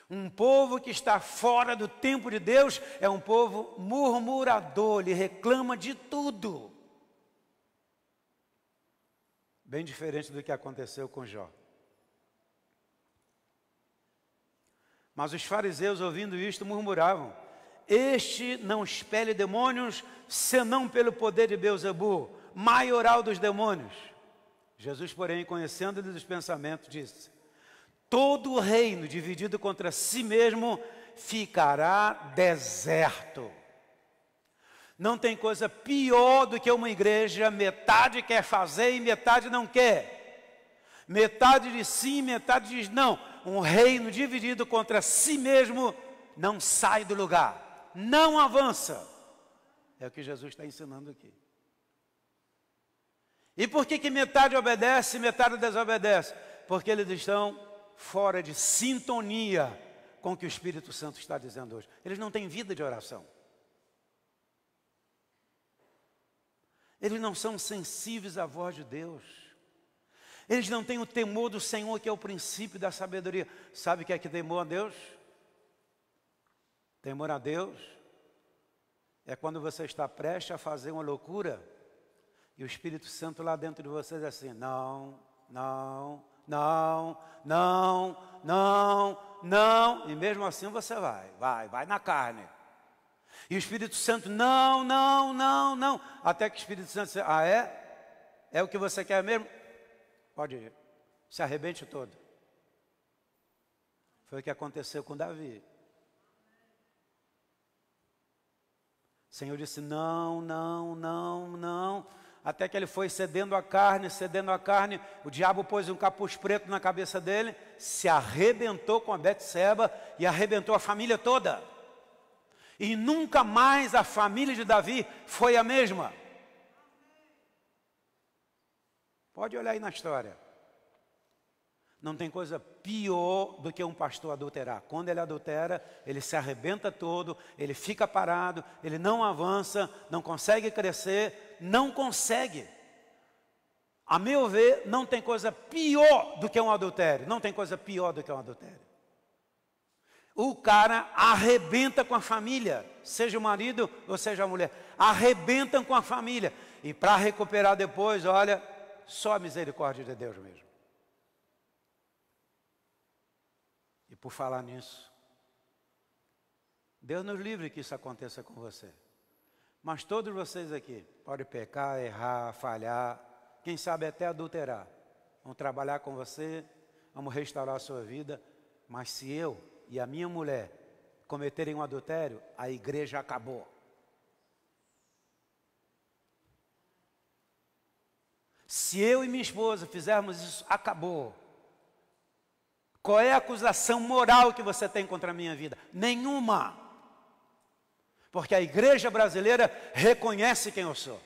Um povo que está fora do tempo de Deus é um povo murmurador, ele reclama de tudo. Bem diferente do que aconteceu com Jó. Mas os fariseus, ouvindo isto, murmuravam: este não expele demônios, senão pelo poder de Beelzebu, maioral dos demônios. Jesus, porém, conhecendo-lhes os pensamentos, disse: todo reino dividido contra si mesmo ficará deserto. Não tem coisa pior do que uma igreja, metade quer fazer e metade não quer. Metade diz sim, metade diz não. Um reino dividido contra si mesmo não sai do lugar, não avança. É o que Jesus está ensinando aqui. E por que metade obedece e metade desobedece? Porque eles estão fora de sintonia com o que o Espírito Santo está dizendo hoje. Eles não têm vida de oração. Eles não são sensíveis à voz de Deus. Eles não têm o temor do Senhor, que é o princípio da sabedoria. Sabe o que é que temor a Deus? Temor a Deus é quando você está prestes a fazer uma loucura e o Espírito Santo lá dentro de você diz assim: não, não, não, não, não, não. E mesmo assim você vai na carne. E o Espírito Santo, não, não, não, não. Até que o Espírito Santo diz: ah, é? É o que você quer mesmo? Pode ir. Se arrebente todo. Foi o que aconteceu com Davi. O Senhor disse: não, não, não, não. Até que ele foi cedendo a carne, o diabo pôs um capuz preto na cabeça dele, se arrebentou com a Betseba e arrebentou a família toda. E nunca mais a família de Davi foi a mesma. Pode olhar aí na história. Não tem coisa pior do que um pastor adulterar. Quando ele adultera, ele se arrebenta todo, ele fica parado, ele não avança, não consegue crescer, não consegue. A meu ver, não tem coisa pior do que um adultério. Não tem coisa pior do que um adultério. O cara arrebenta com a família, seja o marido ou seja a mulher. Arrebentam com a família. E para recuperar depois, olha, só a misericórdia de Deus mesmo. E por falar nisso, Deus nos livre que isso aconteça com você. Mas todos vocês aqui podem pecar, errar, falhar, quem sabe até adulterar. Vamos trabalhar com você, vamos restaurar a sua vida. Mas se eu e a minha mulher cometerem um adultério, a igreja acabou. Se eu e minha esposa fizermos isso, acabou. Qual é a acusação moral que você tem contra a minha vida? Nenhuma. Porque a igreja brasileira reconhece quem eu sou.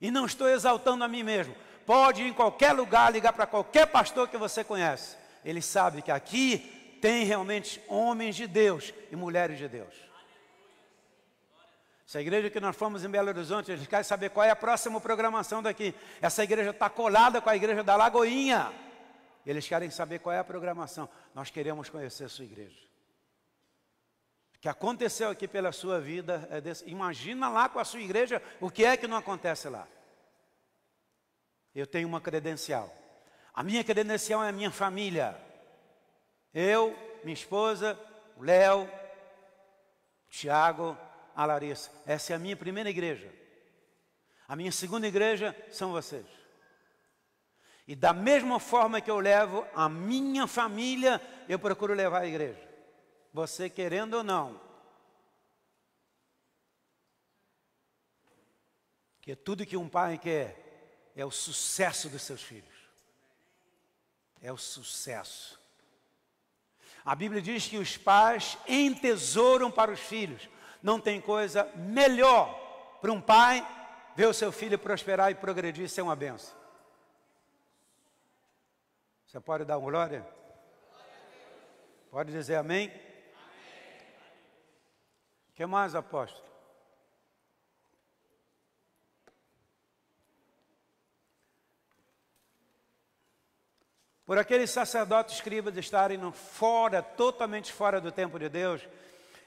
E não estou exaltando a mim mesmo. Pode ir em qualquer lugar, ligar para qualquer pastor que você conhece. Ele sabe que aqui tem realmente homens de Deus e mulheres de Deus. Essa igreja que nós fomos em Belo Horizonte, eles querem saber qual é a próxima programação daqui. Essa igreja está colada com a igreja da Lagoinha. Eles querem saber qual é a programação. Nós queremos conhecer a sua igreja. O que aconteceu aqui pela sua vida é desse. Imagina lá com a sua igreja o que é que não acontece lá. Eu tenho uma credencial. A minha credencial é a minha família. Eu, minha esposa, o Léo, o Tiago, a Larissa. Essa é a minha primeira igreja. A minha segunda igreja são vocês. E da mesma forma que eu levo a minha família, eu procuro levar a igreja. Você querendo ou não. Porque tudo que um pai quer é o sucesso dos seus filhos. É o sucesso. A Bíblia diz que os pais entesouram para os filhos. Não tem coisa melhor para um pai ver o seu filho prosperar e progredir e ser uma bênção. Você pode dar uma glória? Pode dizer amém? O que mais, apóstolo? Por aqueles sacerdotes escribas estarem totalmente fora do tempo de Deus,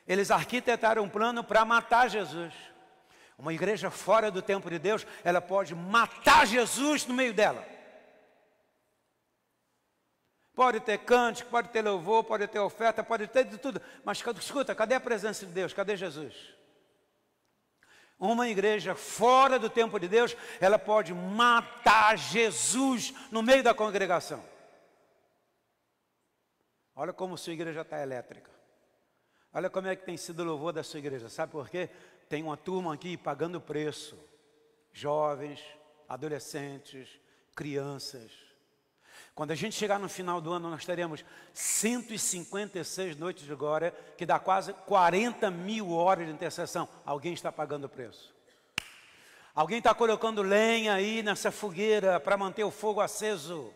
eles arquitetaram um plano para matar Jesus. Uma igreja fora do tempo de Deus, ela pode matar Jesus no meio dela. Pode ter cântico, pode ter louvor, pode ter oferta, pode ter de tudo. Mas escuta, cadê a presença de Deus? Cadê Jesus? Uma igreja fora do tempo de Deus, ela pode matar Jesus no meio da congregação. Olha como sua igreja está elétrica. Olha como é que tem sido o louvor da sua igreja. Sabe por quê? Tem uma turma aqui pagando preço. Jovens, adolescentes, crianças. Quando a gente chegar no final do ano, nós teremos 156 noites de glória, que dá quase 40 mil horas de intercessão. Alguém está pagando o preço. Alguém está colocando lenha aí nessa fogueira para manter o fogo aceso.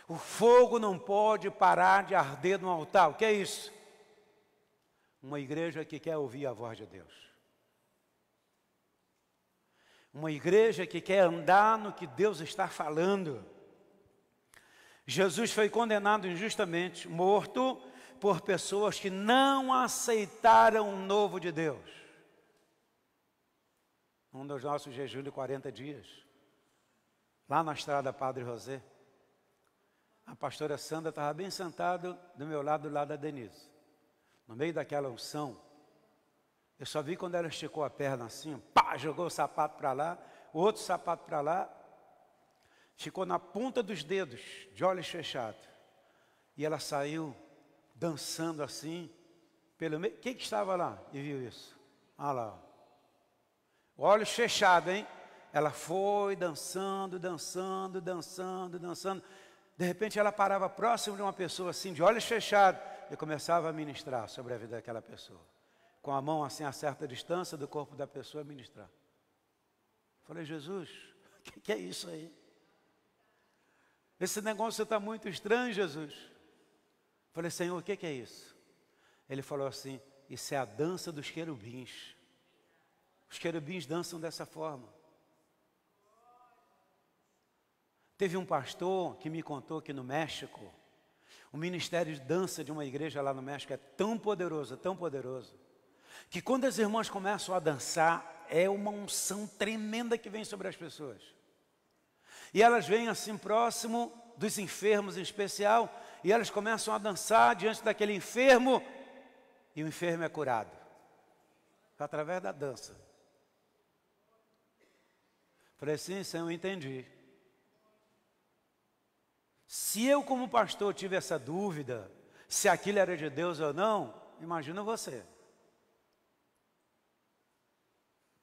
O fogo não pode parar de arder no altar. O que é isso? Uma igreja que quer ouvir a voz de Deus. Uma igreja que quer andar no que Deus está falando. Jesus foi condenado injustamente, morto por pessoas que não aceitaram o novo de Deus. Um dos nossos jejuns de 40 dias, lá na estrada Padre José, a pastora Sandra estava bem sentada do meu lado, do lado da Denise. No meio daquela unção, eu só vi quando ela esticou a perna assim, pá, jogou o sapato para lá, o outro sapato para lá, ficou na ponta dos dedos, de olhos fechados. E ela saiu dançando assim, pelo meio. Quem que estava lá e viu isso? Ah lá. Olhos fechados, hein? Ela foi dançando, dançando, dançando, dançando. De repente ela parava próximo de uma pessoa assim, de olhos fechados, e começava a ministrar sobre a vida daquela pessoa. Com a mão assim a certa distância do corpo da pessoa, a ministrar. Falei, Jesus, o que é isso aí? Esse negócio está muito estranho, Jesus. Falei, Senhor, o que é isso? Ele falou assim, isso é a dança dos querubins. Os querubins dançam dessa forma. Teve um pastor que me contou que no México, o ministério de dança de uma igreja lá no México é tão poderoso, que quando as irmãs começam a dançar, é uma unção tremenda que vem sobre as pessoas. E elas vêm assim próximo dos enfermos em especial, e elas começam a dançar diante daquele enfermo, e o enfermo é curado, através da dança. Falei assim, Senhor, eu entendi. Se eu como pastor tive essa dúvida, se aquilo era de Deus ou não, imagina você.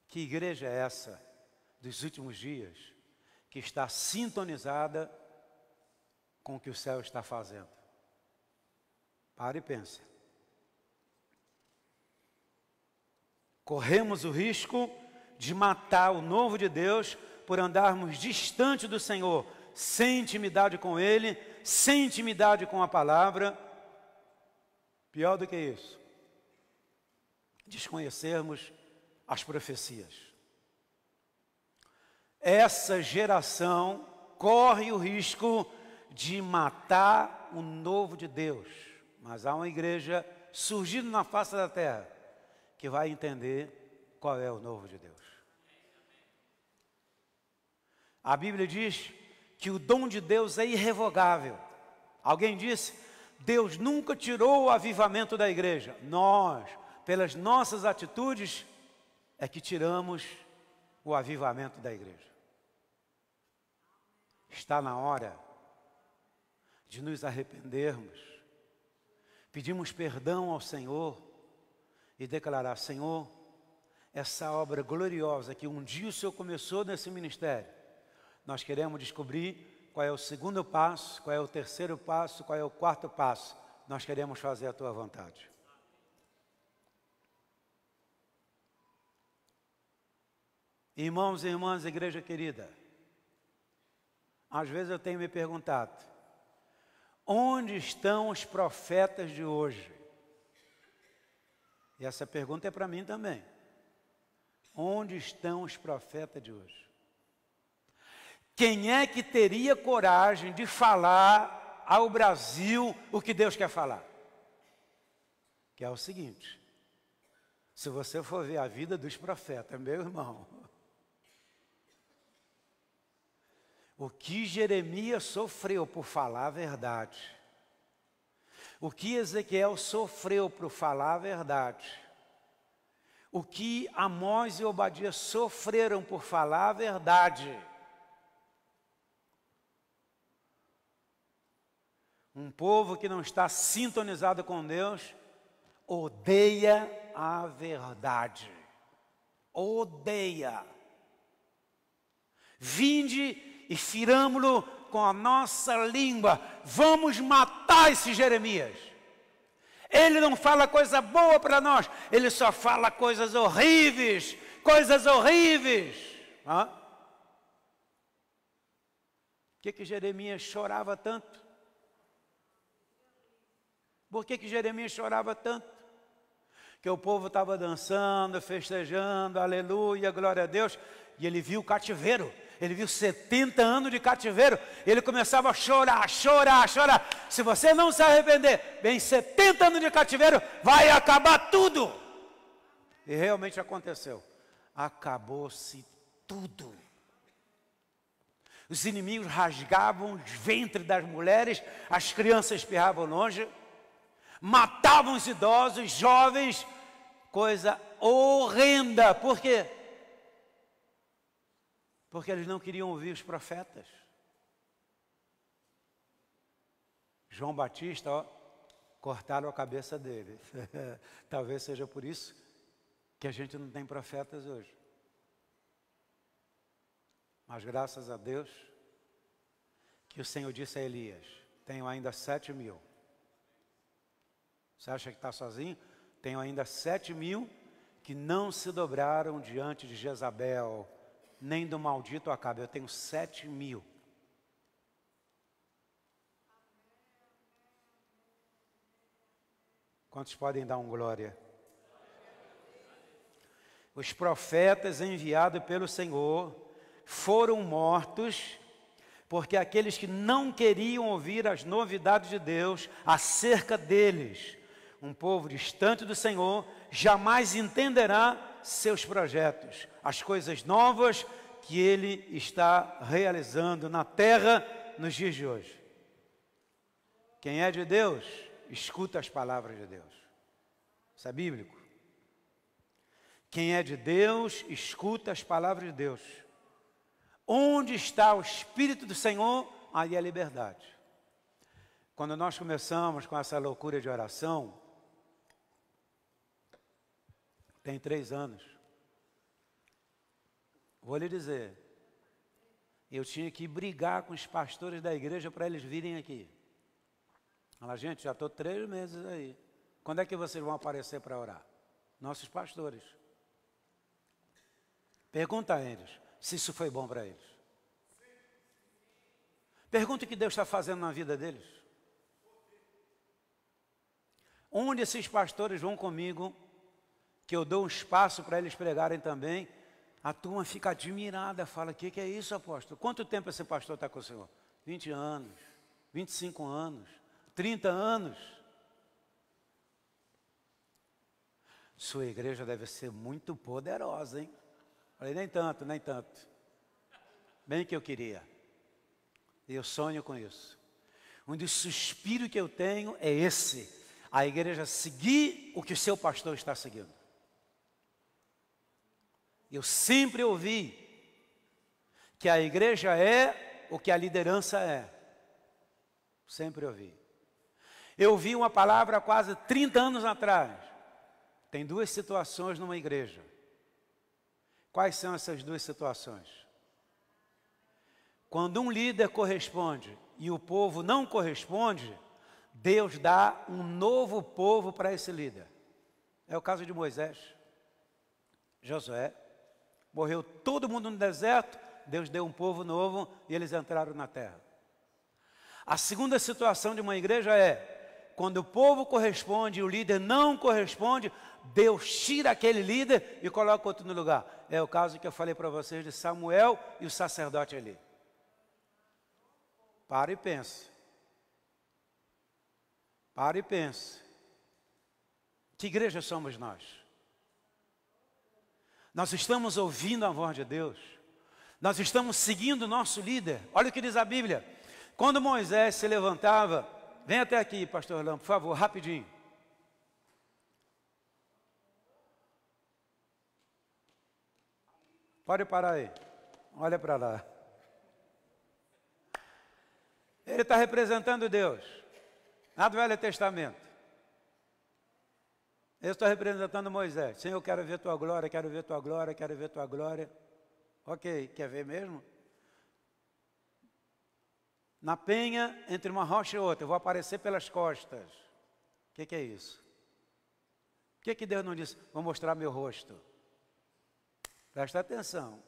Que igreja é essa dos últimos dias, que está sintonizada com o que o céu está fazendo? Pare e pense. Corremos o risco de matar o novo de Deus por andarmos distante do Senhor, sem intimidade com Ele, sem intimidade com a palavra. Pior do que isso, desconhecermos as profecias. Essa geração corre o risco de matar o novo de Deus. Mas há uma igreja surgindo na face da terra que vai entender qual é o novo de Deus. A Bíblia diz que o dom de Deus é irrevogável. Alguém disse, Deus nunca tirou o avivamento da igreja. Nós, pelas nossas atitudes, é que tiramos o avivamento da igreja. Está na hora de nos arrependermos, pedimos perdão ao Senhor e declarar: Senhor, essa obra gloriosa que um dia o Senhor começou nesse ministério, nós queremos descobrir qual é o segundo passo, qual é o terceiro passo, qual é o quarto passo. Nós queremos fazer a Tua vontade. Irmãos e irmãs, igreja querida, às vezes eu tenho me perguntado: onde estão os profetas de hoje? E essa pergunta é para mim também. Onde estão os profetas de hoje? Quem é que teria coragem de falar ao Brasil o que Deus quer falar? Que é o seguinte: se você for ver a vida dos profetas, meu irmão, o que Jeremias sofreu por falar a verdade, o que Ezequiel sofreu por falar a verdade, o que Amós e Obadias sofreram por falar a verdade. Um povo que não está sintonizado com Deus odeia a verdade. Odeia. Vinde e firamo-lo com a nossa língua. Vamos matar esse Jeremias. Ele não fala coisa boa para nós, ele só fala coisas horríveis, coisas horríveis. Por que Jeremias chorava tanto? Por que Jeremias chorava tanto? Que o povo estava dançando, festejando, aleluia, glória a Deus, e ele viu o cativeiro. Ele viu 70 anos de cativeiro, ele começava a chorar, chorar, chorar. Se você não se arrepender, bem, 70 anos de cativeiro, vai acabar tudo. E realmente aconteceu. Acabou-se tudo. Os inimigos rasgavam os ventres das mulheres, as crianças espirravam longe, matavam os idosos, jovens, coisa horrenda. Por quê? Porque eles não queriam ouvir os profetas. João Batista, cortaram a cabeça dele. Talvez seja por isso que a gente não tem profetas hoje. Mas graças a Deus, que o Senhor disse a Elias: tenho ainda 7.000. Você acha que está sozinho? Tenho ainda 7.000 que não se dobraram diante de Jezabel, nem do maldito Acabe. Eu tenho 7.000. Quantos podem dar um glória? Os profetas enviados pelo Senhor foram mortos, porque aqueles que não queriam ouvir as novidades de Deus acerca deles, um povo distante do Senhor, jamais entenderá seus projetos, as coisas novas que Ele está realizando na terra nos dias de hoje. Quem é de Deus, escuta as palavras de Deus. Isso é bíblico. Quem é de Deus, escuta as palavras de Deus. Onde está o Espírito do Senhor, aí é liberdade. Quando nós começamos com essa loucura de oração, tem 3 anos. Vou lhe dizer, eu tinha que brigar com os pastores da igreja para eles virem aqui. Fala, gente, já estou 3 meses aí. Quando é que vocês vão aparecer para orar? Nossos pastores. Pergunta a eles se isso foi bom para eles. Pergunta o que Deus está fazendo na vida deles. Onde esses pastores vão comigo, que eu dou um espaço para eles pregarem também, a turma fica admirada, fala: o que é isso, apóstolo? Quanto tempo esse pastor está com o senhor? 20 anos, 25 anos, 30 anos. Sua igreja deve ser muito poderosa, hein? Falei, nem tanto, nem tanto. Bem que eu queria. E eu sonho com isso. Onde o suspiro que eu tenho é esse: a igreja seguir o que o seu pastor está seguindo. Eu sempre ouvi que a igreja é o que a liderança é. Sempre ouvi. Eu ouvi uma palavra há quase 30 anos atrás. Tem duas situações numa igreja. Quais são essas duas situações? Quando um líder corresponde e o povo não corresponde, Deus dá um novo povo para esse líder. É o caso de Moisés, Josué. Morreu todo mundo no deserto, Deus deu um povo novo e eles entraram na terra. A segunda situação de uma igreja é, quando o povo corresponde e o líder não corresponde, Deus tira aquele líder e coloca outro no lugar. É o caso que eu falei para vocês de Samuel e o sacerdote ali. Para e pense. Para e pense. Que igreja somos nós? Nós estamos ouvindo a voz de Deus. Nós estamos seguindo o nosso líder. Olha o que diz a Bíblia. Quando Moisés se levantava, vem até aqui, pastor Orlando, por favor, rapidinho. Pode parar aí. Olha para lá. Ele está representando Deus. Lá do Velho Testamento. Eu estou representando Moisés. Senhor, eu quero ver tua glória, quero ver tua glória, quero ver tua glória. Ok, quer ver mesmo? Na penha, entre uma rocha e outra, eu vou aparecer pelas costas. O que é isso? Por que Deus não disse, vou mostrar meu rosto? Presta atenção.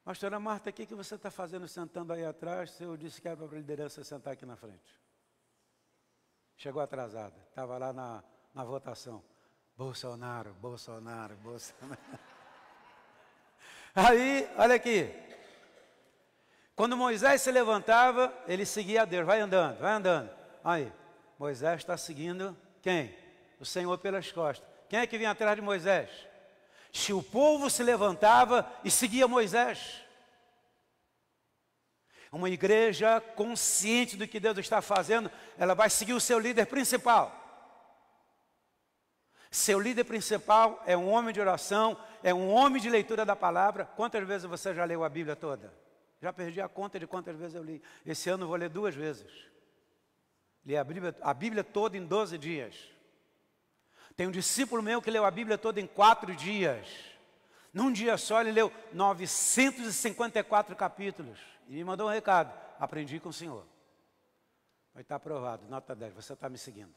Pastora Marta, o que você está fazendo sentando aí atrás? Eu disse que era para a liderança sentar aqui na frente. Chegou atrasada, estava lá na votação. Bolsonaro. Aí, olha aqui. Quando Moisés se levantava, ele seguia a Deus. Vai andando, vai andando. Aí, Moisés está seguindo quem? O Senhor pelas costas. Quem é que vinha atrás de Moisés? Se o povo se levantava e seguia Moisés. Uma igreja consciente do que Deus está fazendo, ela vai seguir o seu líder principal. Seu líder principal é um homem de oração, é um homem de leitura da palavra. Quantas vezes você já leu a Bíblia toda? Já perdi a conta de quantas vezes eu li. Esse ano eu vou ler 2 vezes. Li a Bíblia toda em 12 dias. Tem um discípulo meu que leu a Bíblia toda em 4 dias. Num dia só ele leu 954 capítulos. E me mandou um recado. Aprendi com o Senhor. Vai estar aprovado, nota 10, você está me seguindo.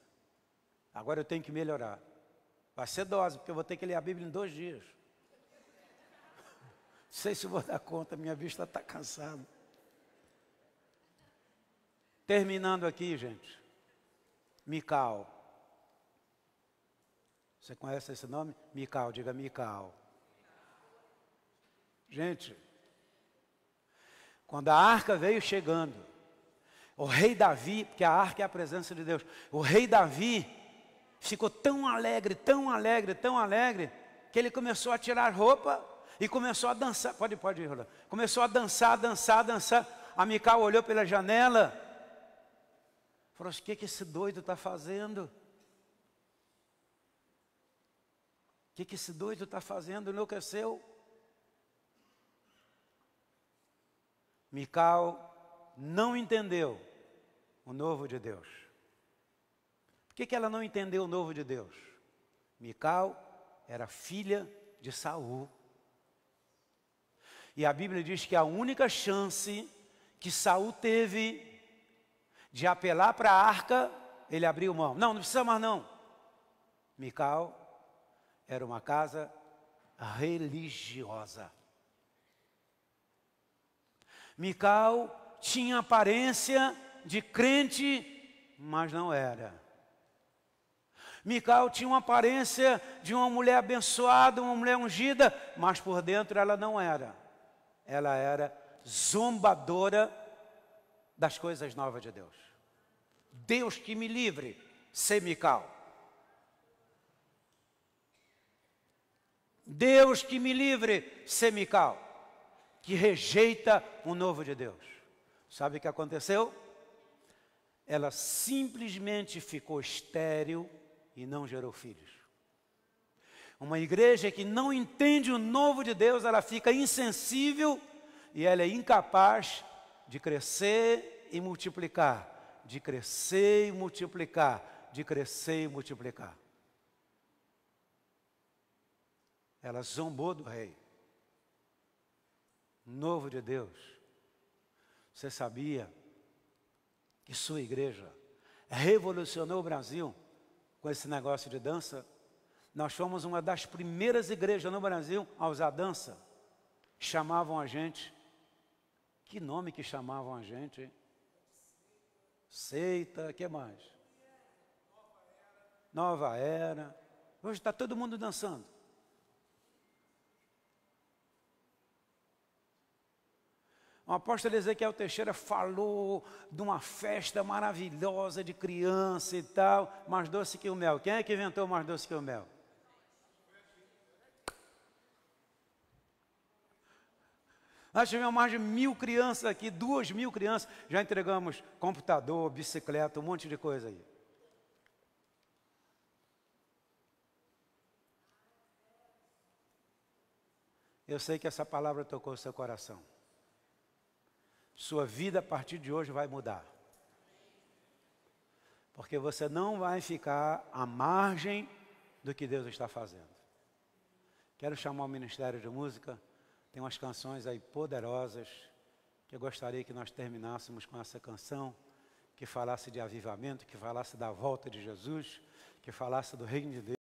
Agora eu tenho que melhorar. Vai ser dose, porque eu vou ter que ler a Bíblia em 2 dias. Não sei se vou dar conta, minha vista está cansada. Terminando aqui, gente. Mical. Você conhece esse nome? Mical, diga Mical. Gente, quando a arca veio chegando, o rei Davi, porque a arca é a presença de Deus, o rei Davi ficou tão alegre, que ele começou a tirar roupa e começou a dançar. Pode ir, Rolando. Começou a dançar. A Mical olhou pela janela, falou: o que esse doido está fazendo? O que esse doido está fazendo? Enlouqueceu. Mical não entendeu o novo de Deus. Por que ela não entendeu o novo de Deus? Mical era filha de Saul. E a Bíblia diz que a única chance que Saul teve de apelar para a arca, ele abriu mão. Não precisa mais não. Mical era uma casa religiosa. Mical tinha aparência de crente, mas não era. Mical tinha uma aparência de uma mulher abençoada, uma mulher ungida, mas por dentro ela não era. Ela era zombadora das coisas novas de Deus. Deus que me livre, ser Mical. Deus que me livre, ser Mical, que rejeita o novo de Deus. Sabe o que aconteceu? Ela simplesmente ficou estéril e não gerou filhos. Uma igreja que não entende o novo de Deus, ela fica insensível e ela é incapaz de crescer e multiplicar, de crescer e multiplicar, de crescer e multiplicar. Ela zombou do rei. Novo de Deus. Você sabia que sua igreja revolucionou o Brasil com esse negócio de dança? Nós fomos uma das primeiras igrejas no Brasil a usar dança. Chamavam a gente. Que nome que chamavam a gente? Seita, o que mais? Nova Era. Hoje está todo mundo dançando. O apóstolo Ezequiel Teixeira falou de uma festa maravilhosa de criança e tal, mais doce que o mel. Quem é que inventou mais doce que o mel? Nós tivemos mais de 1.000 crianças aqui, 2.000 crianças, já entregamos computador, bicicleta, um monte de coisa aí. Eu sei que essa palavra tocou o seu coração. Sua vida a partir de hoje vai mudar. Porque você não vai ficar à margem do que Deus está fazendo. Quero chamar o Ministério de Música. Tem umas canções aí poderosas, que eu gostaria que nós terminássemos com essa canção, que falasse de avivamento, que falasse da volta de Jesus, que falasse do reino de Deus.